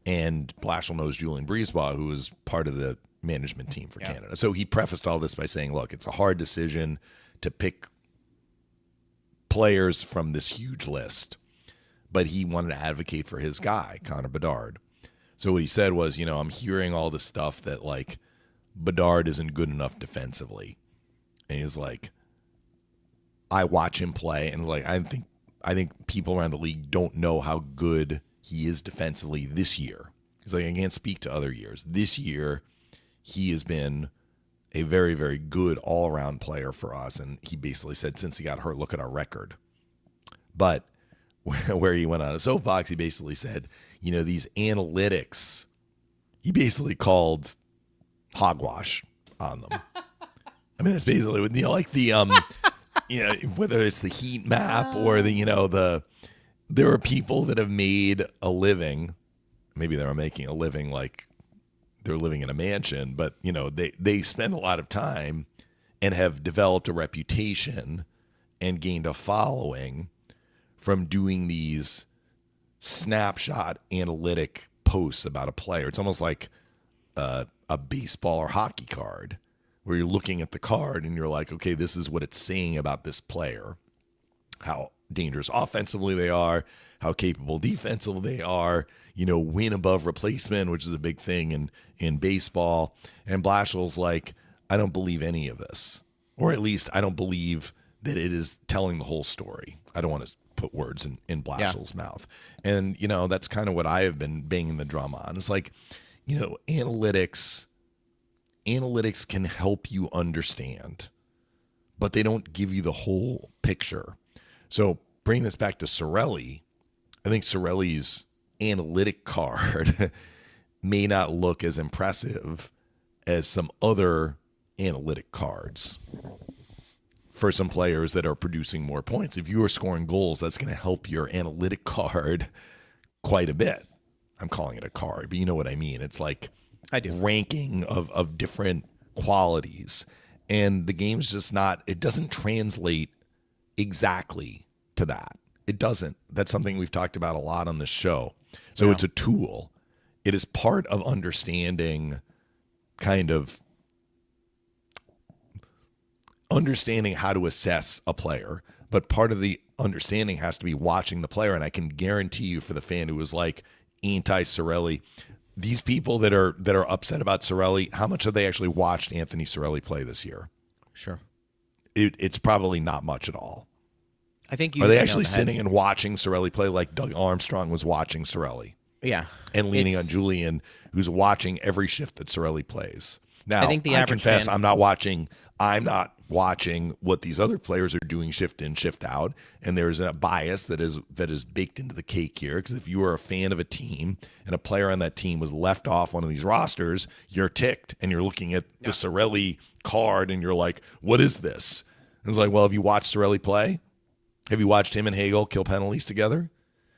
Speaker 4: And Blashill knows Julian Brisebois, who is part of the management team for Canada. So he prefaced all this by saying, look, it's a hard decision to pick players from this huge list, but he wanted to advocate for his guy, Connor Bedard. So what he said was, I'm hearing all this stuff that, like, Bedard isn't good enough defensively. And he's like, I watch him play, and like I think people around the league don't know how good he is defensively this year. He's like, I can't speak to other years. This year, he has been a very, very good all-around player for us. And he basically said, since he got hurt, look at our record. But where he went on a soapbox, he basically said, these analytics, he basically called hogwash on them. I mean, that's basically what, like the, whether it's the heat map or there are people that have made a living. Maybe they're making a living like they're living in a mansion, but they spend a lot of time and have developed a reputation and gained a following from doing these snapshot analytic posts about a player. It's almost like a baseball or hockey card where you're looking at the card and you're like, okay, this is what it's saying about this player, how dangerous offensively they are, how capable defensively they are, win above replacement, which is a big thing in baseball. And Blashill's like, I don't believe any of this, or at least I don't believe that it is telling the whole story. I don't want to put words in Blashill's mouth. And, that's kind of what I have been banging the drum on. It's like, analytics can help you understand, but they don't give you the whole picture. So bring this back to Cirelli. I think Cirelli's analytic card may not look as impressive as some other analytic cards for some players that are producing more points. If you are scoring goals, that's going to help your analytic card quite a bit. I'm calling it a card, but you know what I mean. It's like
Speaker 3: I do.
Speaker 4: Ranking of different qualities. And the game's just it doesn't translate exactly to that. It doesn't. That's something we've talked about a lot on this show. So it's a tool. It is part of understanding understanding how to assess a player, but part of the understanding has to be watching the player. And I can guarantee you, for the fan who was like anti-Cirelli, these people that are upset about Cirelli, how much have they actually watched Anthony Cirelli play this year?
Speaker 3: Sure.
Speaker 4: It's probably not much at all.
Speaker 3: I think
Speaker 4: are they actually sitting and watching Cirelli play like Doug Armstrong was watching Cirelli?
Speaker 3: Yeah.
Speaker 4: And leaning on Julian, who's watching every shift that Cirelli plays. Now,
Speaker 3: I think the average
Speaker 4: confess,
Speaker 3: fan...
Speaker 4: I'm not watching what these other players are doing shift in, shift out, and there's a bias that is baked into the cake here, because if you are a fan of a team and a player on that team was left off one of these rosters, you're ticked and you're looking at the Cirelli card and you're like, what is this? And it's like, well, have you watched Cirelli play? Have you watched him and Hagel kill penalties together?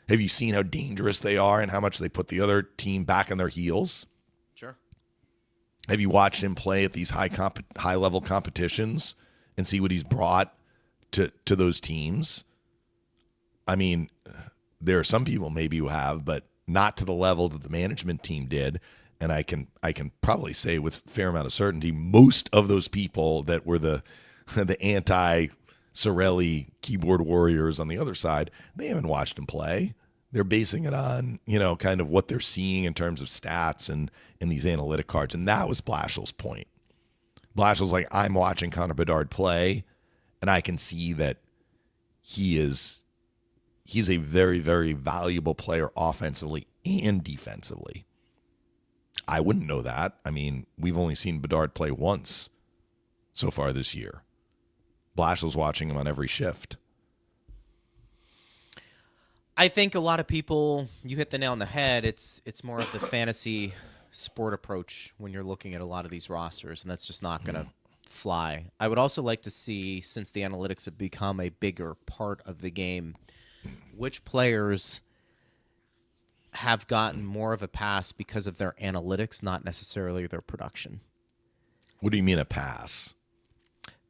Speaker 4: Have you seen how dangerous they are and how much they put the other team back on their heels?
Speaker 3: Sure.
Speaker 4: Have you watched him play at these high level competitions and see what he's brought to those teams? I mean, there are some people maybe who have, but not to the level that the management team did. And I can probably say with a fair amount of certainty, most of those people that were the anti-Cirelli keyboard warriors on the other side, they haven't watched him play. They're basing it on, kind of what they're seeing in terms of stats and these analytic cards. And that was Blashill's point. Blashill's like, I'm watching Connor Bedard play, and I can see that he's a very, very valuable player offensively and defensively. I wouldn't know that. I mean, we've only seen Bedard play once so far this year. Blashill's watching him on every shift.
Speaker 3: I think a lot of people, you hit the nail on the head. It's more of the fantasy sport approach when you're looking at a lot of these rosters, and that's just not going to fly. I would also like to see, since the analytics have become a bigger part of the game, which players have gotten more of a pass because of their analytics, not necessarily their production.
Speaker 4: What do you mean a pass?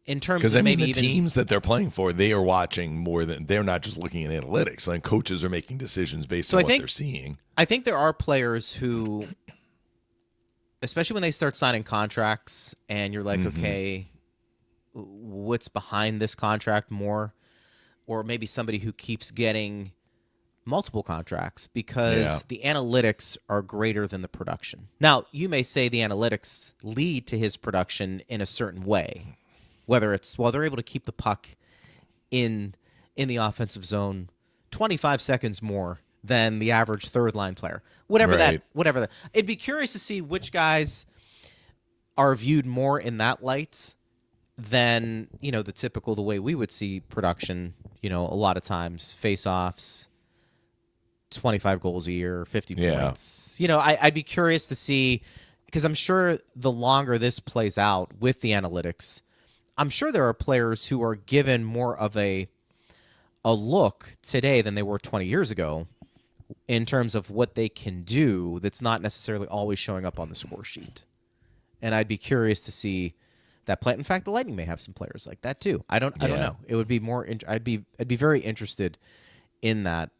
Speaker 3: In terms
Speaker 4: because
Speaker 3: of
Speaker 4: the
Speaker 3: maybe
Speaker 4: teams that they're playing for, they are watching more than they're not just looking at analytics. Like coaches are making decisions based on what they're seeing.
Speaker 3: I think there are players who, especially when they start signing contracts, and you're like, okay, what's behind this contract more, or maybe somebody who keeps getting multiple contracts because the analytics are greater than the production. Now, you may say the analytics lead to his production in a certain way. Whether it's, well, they're able to keep the puck in the offensive zone 25 seconds more than the average third line player. Whatever that. It'd be curious to see which guys are viewed more in that light than, the typical, the way we would see production, a lot of times, face-offs, 25 goals a year, 50 points. I'd be curious to see, because I'm sure the longer this plays out with the analytics, I'm sure there are players who are given more of a look today than they were 20 years ago in terms of what they can do that's not necessarily always showing up on the score sheet. And I'd be curious to see that play. In fact, the Lightning may have some players like that too. I don't know. It would be more. I'd be very interested in that,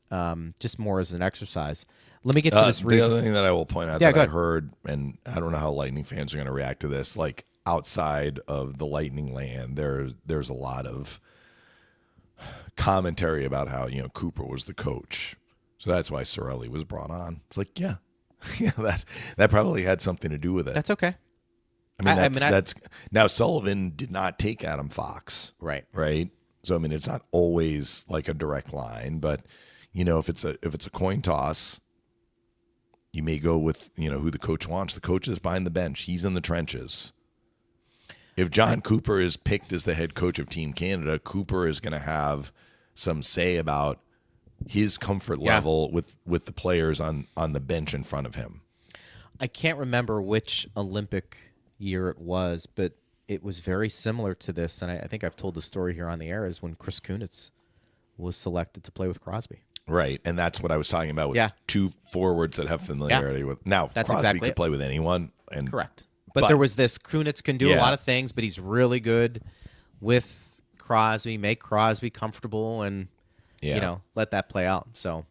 Speaker 3: just more as an exercise. Let me get to this.
Speaker 4: The other thing that I will point out that I heard, and I don't know how Lightning fans are going to react to this, like, outside of the Lightning land, there's a lot of commentary about how Cooper was the coach, so that's why Cirelli was brought on. It's like, that probably had something to do with it.
Speaker 3: That's okay.
Speaker 4: I mean, that's now Sullivan did not take Adam Fox,
Speaker 3: right?
Speaker 4: So I mean, it's not always like a direct line, but if it's a coin toss, you may go with who the coach wants. The coach is behind the bench; he's in the trenches. If John Cooper is picked as the head coach of Team Canada, Cooper is going to have some say about his comfort level with the players on the bench in front of him.
Speaker 3: I can't remember which Olympic year it was, but it was very similar to this, and I think I've told the story here on the air, is when Chris Kunitz was selected to play with Crosby.
Speaker 4: Right, and that's what I was talking about with two forwards that have familiarity with. Now,
Speaker 3: that's
Speaker 4: Crosby
Speaker 3: exactly
Speaker 4: could play with anyone.
Speaker 3: Correct. But there was this, Kunitz can do a lot of things, but he's really good with Crosby, make Crosby comfortable, and let that play out. So,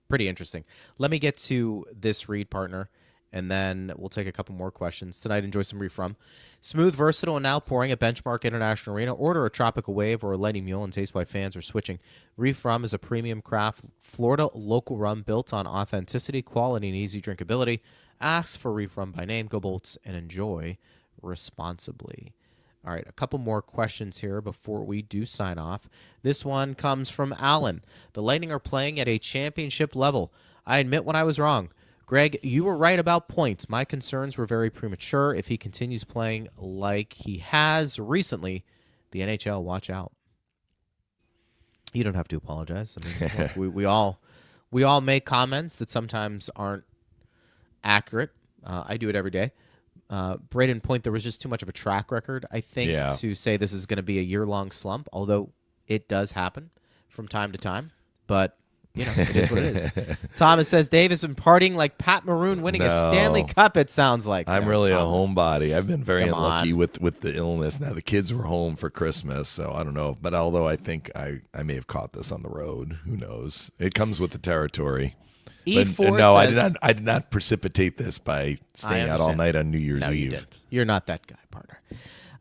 Speaker 3: pretty interesting. Let me get to this read, partner, and then we'll take a couple more questions. Tonight, enjoy some Refrum. Smooth, versatile, and now pouring at Benchmark International Arena. Order a Tropical Wave or a Lightning Mule and taste why fans are switching. Refrum is a premium craft Florida local rum built on authenticity, quality, and easy drinkability. Ask for Refrum by name. Go Bolts and enjoy responsibly. All right, a couple more questions here before we do sign off. This one comes from Alan. The Lightning are playing at a championship level. I admit when I was wrong. Greg, you were right about points. My concerns were very premature. If he continues playing like he has recently, the NHL, watch out. You don't have to apologize. I mean, look, we all make comments that sometimes aren't accurate. I do it every day. Braden point, there was just too much of a track record, I think, to say this is going to be a year-long slump, although it does happen from time to time. But it is what it is. Thomas says, Dave has been partying like Pat Maroon winning a Stanley Cup, it sounds like.
Speaker 4: I'm really a homebody. I've been very unlucky with the illness. Now, the kids were home for Christmas, so I don't know. But although I think I may have caught this on the road, who knows? It comes with the territory.
Speaker 3: E4
Speaker 4: no,
Speaker 3: says,
Speaker 4: I did not precipitate this by staying out all night on New Year's Eve.
Speaker 3: You didn't. You're not that guy, partner.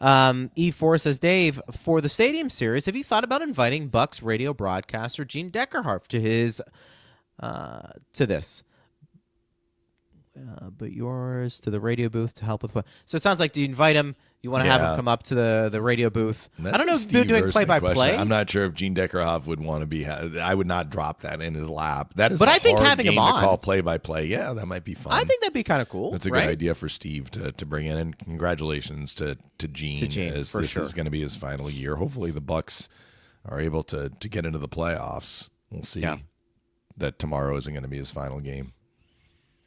Speaker 3: E4 says, Dave, for the Stadium Series, have you thought about inviting Bucks radio broadcaster Gene Deckerhardt to his to this? But yours to the radio booth to help with what? So it sounds like, do you invite him? You want to have him come up to the radio booth? I don't know if you're doing play-by-play.
Speaker 4: I'm not sure if Gene Deckerhoff would want to be. I would not drop that in his lap. That is,
Speaker 3: but I think having him on
Speaker 4: to call play-by-play, that might be fun.
Speaker 3: I think that'd be kind of cool.
Speaker 4: That's a good idea for Steve to bring in. And congratulations to Gene, as this is going to be his final year. Hopefully, the Bucks are able to get into the playoffs. we'll see that tomorrow isn't going to be his final game.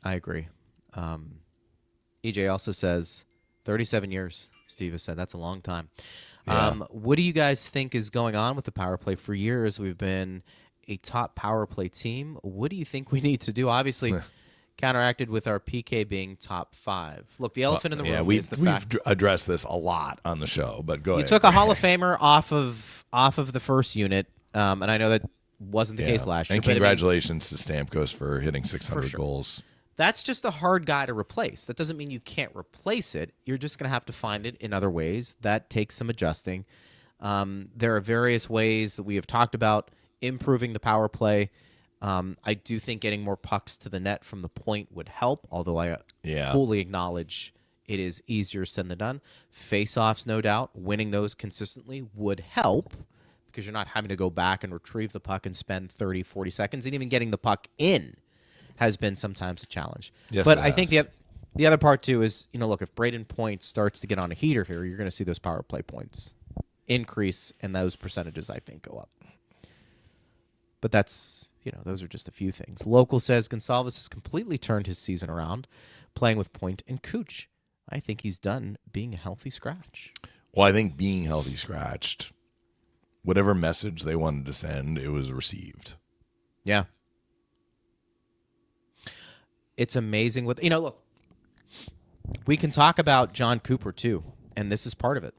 Speaker 3: I agree. EJ also says 37 years, Steve has said. That's a long time.
Speaker 4: Yeah.
Speaker 3: What do you guys think is going on with the power play? For years, we've been a top power play team. What do you think we need to do? Obviously, counteracted with our PK being top 5. Look, the elephant in the room is the fact.
Speaker 4: We've addressed this a lot on the show, but go ahead.
Speaker 3: You took a Hall of Famer off of the first unit, and I know that wasn't the case last year.
Speaker 4: And congratulations to Stamkos for hitting 600
Speaker 3: sure.
Speaker 4: goals.
Speaker 3: That's just a hard guy to replace. That doesn't mean you can't replace it. You're just going to have to find it in other ways. That takes some adjusting. There are various ways that we have talked about improving the power play. I do think getting more pucks to the net from the point would help, although I fully acknowledge it is easier said than done. Face-offs, no doubt, winning those consistently would help because you're not having to go back and retrieve the puck and spend 30, 40 seconds, and even getting the puck in has been sometimes a challenge.
Speaker 4: Yes,
Speaker 3: but I think the other part, too, is, look, if Braden Point starts to get on a heater here, you're going to see those power play points increase, and those percentages, I think, go up. But that's, those are just a few things. Local says Gonçalves has completely turned his season around, playing with Point and Cooch. I think he's done being a healthy scratch.
Speaker 4: Well, I think being healthy scratched, whatever message they wanted to send, it was received.
Speaker 3: Yeah. It's amazing what, look, we can talk about John Cooper too, and this is part of it.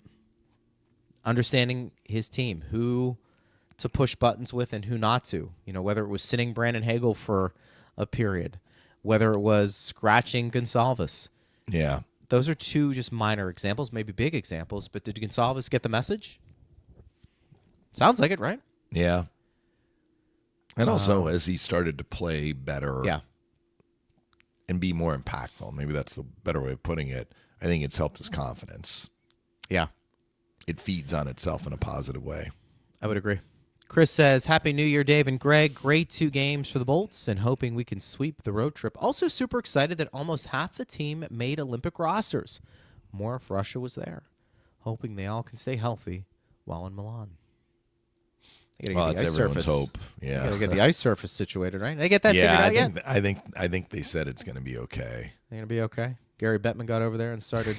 Speaker 3: Understanding his team, who to push buttons with and who not to. Whether it was sitting Brandon Hagel for a period, whether it was scratching Gonçalves.
Speaker 4: Yeah.
Speaker 3: Those are two just minor examples, maybe big examples, but did Gonçalves get the message? Sounds like it, right?
Speaker 4: Yeah. And also, as he started to play better.
Speaker 3: Yeah.
Speaker 4: And be more impactful. Maybe that's the better way of putting it. I think it's helped his confidence.
Speaker 3: Yeah.
Speaker 4: It feeds on itself in a positive way.
Speaker 3: I would agree. Chris says, Happy New Year, Dave and Greg. Great 2 games for the Bolts and hoping we can sweep the road trip. Also super excited that almost half the team made Olympic rosters. More if Russia was there. Hoping they all can stay healthy while in Milan.
Speaker 4: Well, that's everyone's hope. Yeah,
Speaker 3: gotta get the ice surface situated, right? They get that figured out yet?
Speaker 4: I think they said it's going to be okay.
Speaker 3: They're gonna be okay. Gary Bettman got over there and started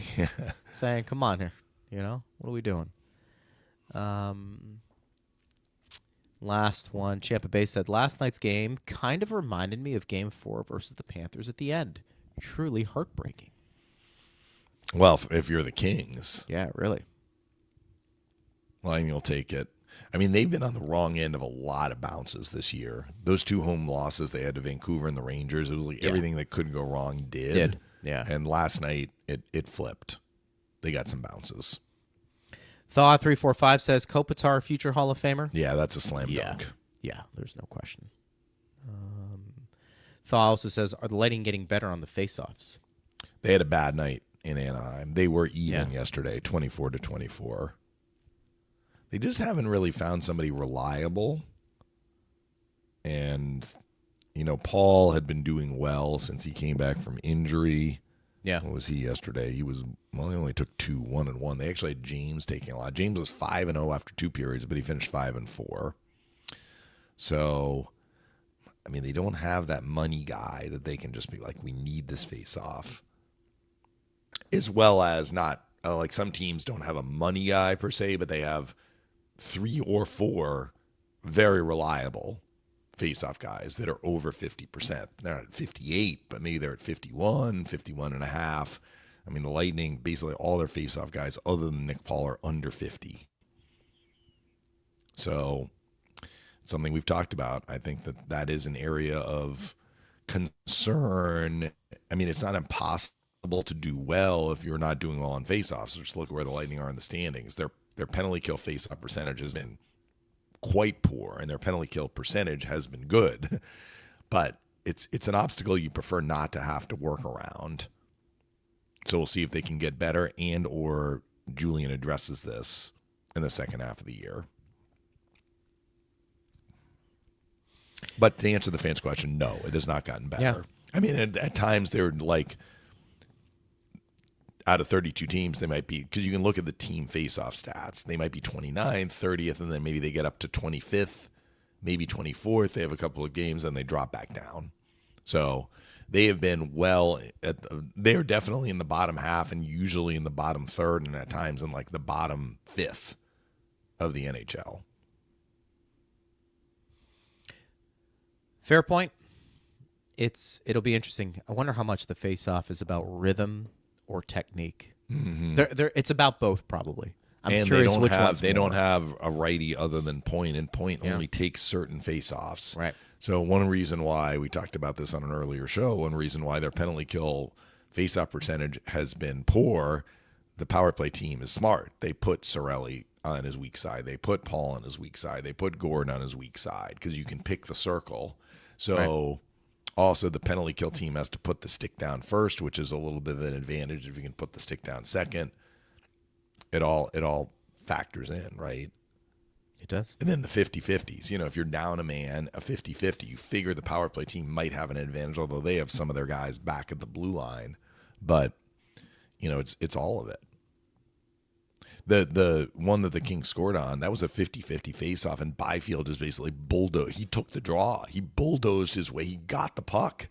Speaker 3: saying, "Come on here, what are we doing?" Last one, Tampa Bay said, last night's game kind of reminded me of Game 4 versus the Panthers at the end. Truly heartbreaking.
Speaker 4: Well, if you're the Kings.
Speaker 3: Yeah, really.
Speaker 4: Well, you'll take it. I mean, they've been on the wrong end of a lot of bounces this year. Those 2 home losses they had to Vancouver and the Rangers, it was like everything that could go wrong did.
Speaker 3: Yeah.
Speaker 4: And last night, it flipped. They got some bounces.
Speaker 3: Thaw345 says, Kopitar, future Hall of Famer?
Speaker 4: Yeah, that's a slam dunk.
Speaker 3: Yeah, there's no question. Thaw also says, are the Lightning getting better on the faceoffs?
Speaker 4: They had a bad night in Anaheim. They were even yesterday, 24-24. They just haven't really found somebody reliable. And, Paul had been doing well since he came back from injury.
Speaker 3: Yeah.
Speaker 4: What was he yesterday? He only took 2, 1-1. They actually had James taking a lot. James was 5-0 after 2 periods, but he finished 5-4. So, I mean, they don't have that money guy that they can just be like, we need this face-off. As well as not, like some teams don't have a money guy per se, but they have 3 or 4 very reliable face-off guys that are over 50%. They're not at 58, but maybe they're at 51, 51.5. I mean, the Lightning, basically all their face-off guys other than Nick Paul are under 50. So, something we've talked about. I think that is an area of concern. I mean, it's not impossible to do well if you're not doing well on face-offs. So just look at where the Lightning are in the standings. Their penalty kill face-off percentage has been quite poor, and their penalty kill percentage has been good. But it's an obstacle you prefer not to have to work around. So we'll see if they can get better, and or Julian addresses this in the second half of the year. But to answer the fans' question, no, it has not gotten better.
Speaker 3: Yeah.
Speaker 4: I mean, at times they're like, out of 32 teams, they might be, because you can look at the team face-off stats. They might be 29th, 30th, and then maybe they get up to 25th maybe 24th. They have a couple of games, and they drop back down. So they have been they're definitely in the bottom half and usually in the bottom third and at times in like the bottom fifth of the NHL.
Speaker 3: Fair point. It'll be interesting. I wonder how much the face-off is about rhythm or technique. Mm-hmm. It's about both, probably. I'm curious which one's
Speaker 4: they
Speaker 3: more.
Speaker 4: don't have a righty other than Point, and Point only takes certain face-offs.
Speaker 3: Right.
Speaker 4: So one reason why we talked about this on an earlier show, one reason why their penalty kill face-off percentage has been poor, the power play team is smart. They put Cirelli on his weak side. They put Paul on his weak side. They put Gordon on his weak side because you can pick the circle. So also the penalty kill team has to put the stick down first, which is a little bit of an advantage if you can put the stick down second. It all factors in, right?
Speaker 3: It does.
Speaker 4: And then the 50-50s. If you're down a man, a 50-50, you figure the power play team might have an advantage, although they have some of their guys back at the blue line. But, it's all of it. The one that the Kings scored on, that was a 50-50 face-off, and Byfield just basically bulldozed. He took the draw. He bulldozed his way. He got the puck.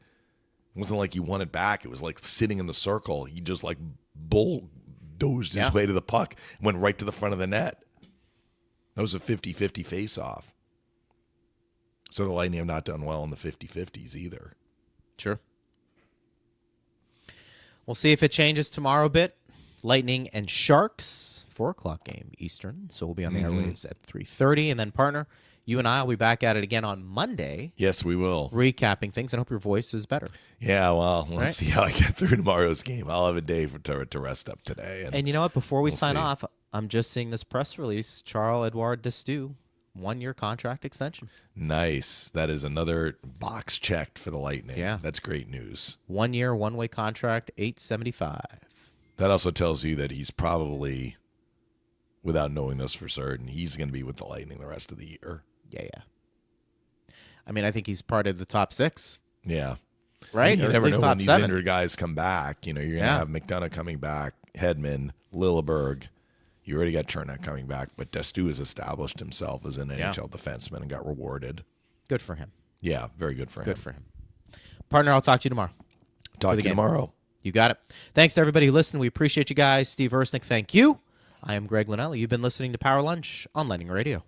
Speaker 4: It wasn't like he won it back. It was like sitting in the circle. He just like bulldozed his way to the puck, went right to the front of the net. That was a 50-50 face-off. So the Lightning have not done well in the 50-50s either.
Speaker 3: Sure. We'll see if it changes tomorrow a bit. Lightning and Sharks, 4 o'clock game Eastern. So we'll be on the airwaves at 3:30. And then, partner, you and I will be back at it again on Monday.
Speaker 4: Yes, we will.
Speaker 3: Recapping things. I hope your voice is better.
Speaker 4: Yeah, well, let's see how I get through tomorrow's game. I'll have a day to rest up today.
Speaker 3: And you know what? Before we sign off, I'm just seeing this press release. Charles-Edouard Destoux, 1-year contract extension.
Speaker 4: Nice. That is another box checked for the Lightning.
Speaker 3: Yeah.
Speaker 4: That's great news.
Speaker 3: 1 year, one-way contract, $875.
Speaker 4: That also tells you that he's probably, without knowing this for certain, he's going to be with the Lightning the rest of the year.
Speaker 3: Yeah. I mean, I think he's part of the top 6.
Speaker 4: Yeah.
Speaker 3: Right?
Speaker 4: You never know when these injured guys come back. You're going to have McDonough coming back, Hedman, Lilleberg. You already got Chernak coming back, but Destoux has established himself as an NHL defenseman and got rewarded.
Speaker 3: Good for him.
Speaker 4: Yeah, very good for him.
Speaker 3: Good for him. Partner, I'll talk to you tomorrow.
Speaker 4: Talk to you tomorrow.
Speaker 3: You got it. Thanks to everybody who listened. We appreciate you guys. Steve Ersnick, thank you. I am Greg Linnelli. You've been listening to Power Lunch on Lightning Radio.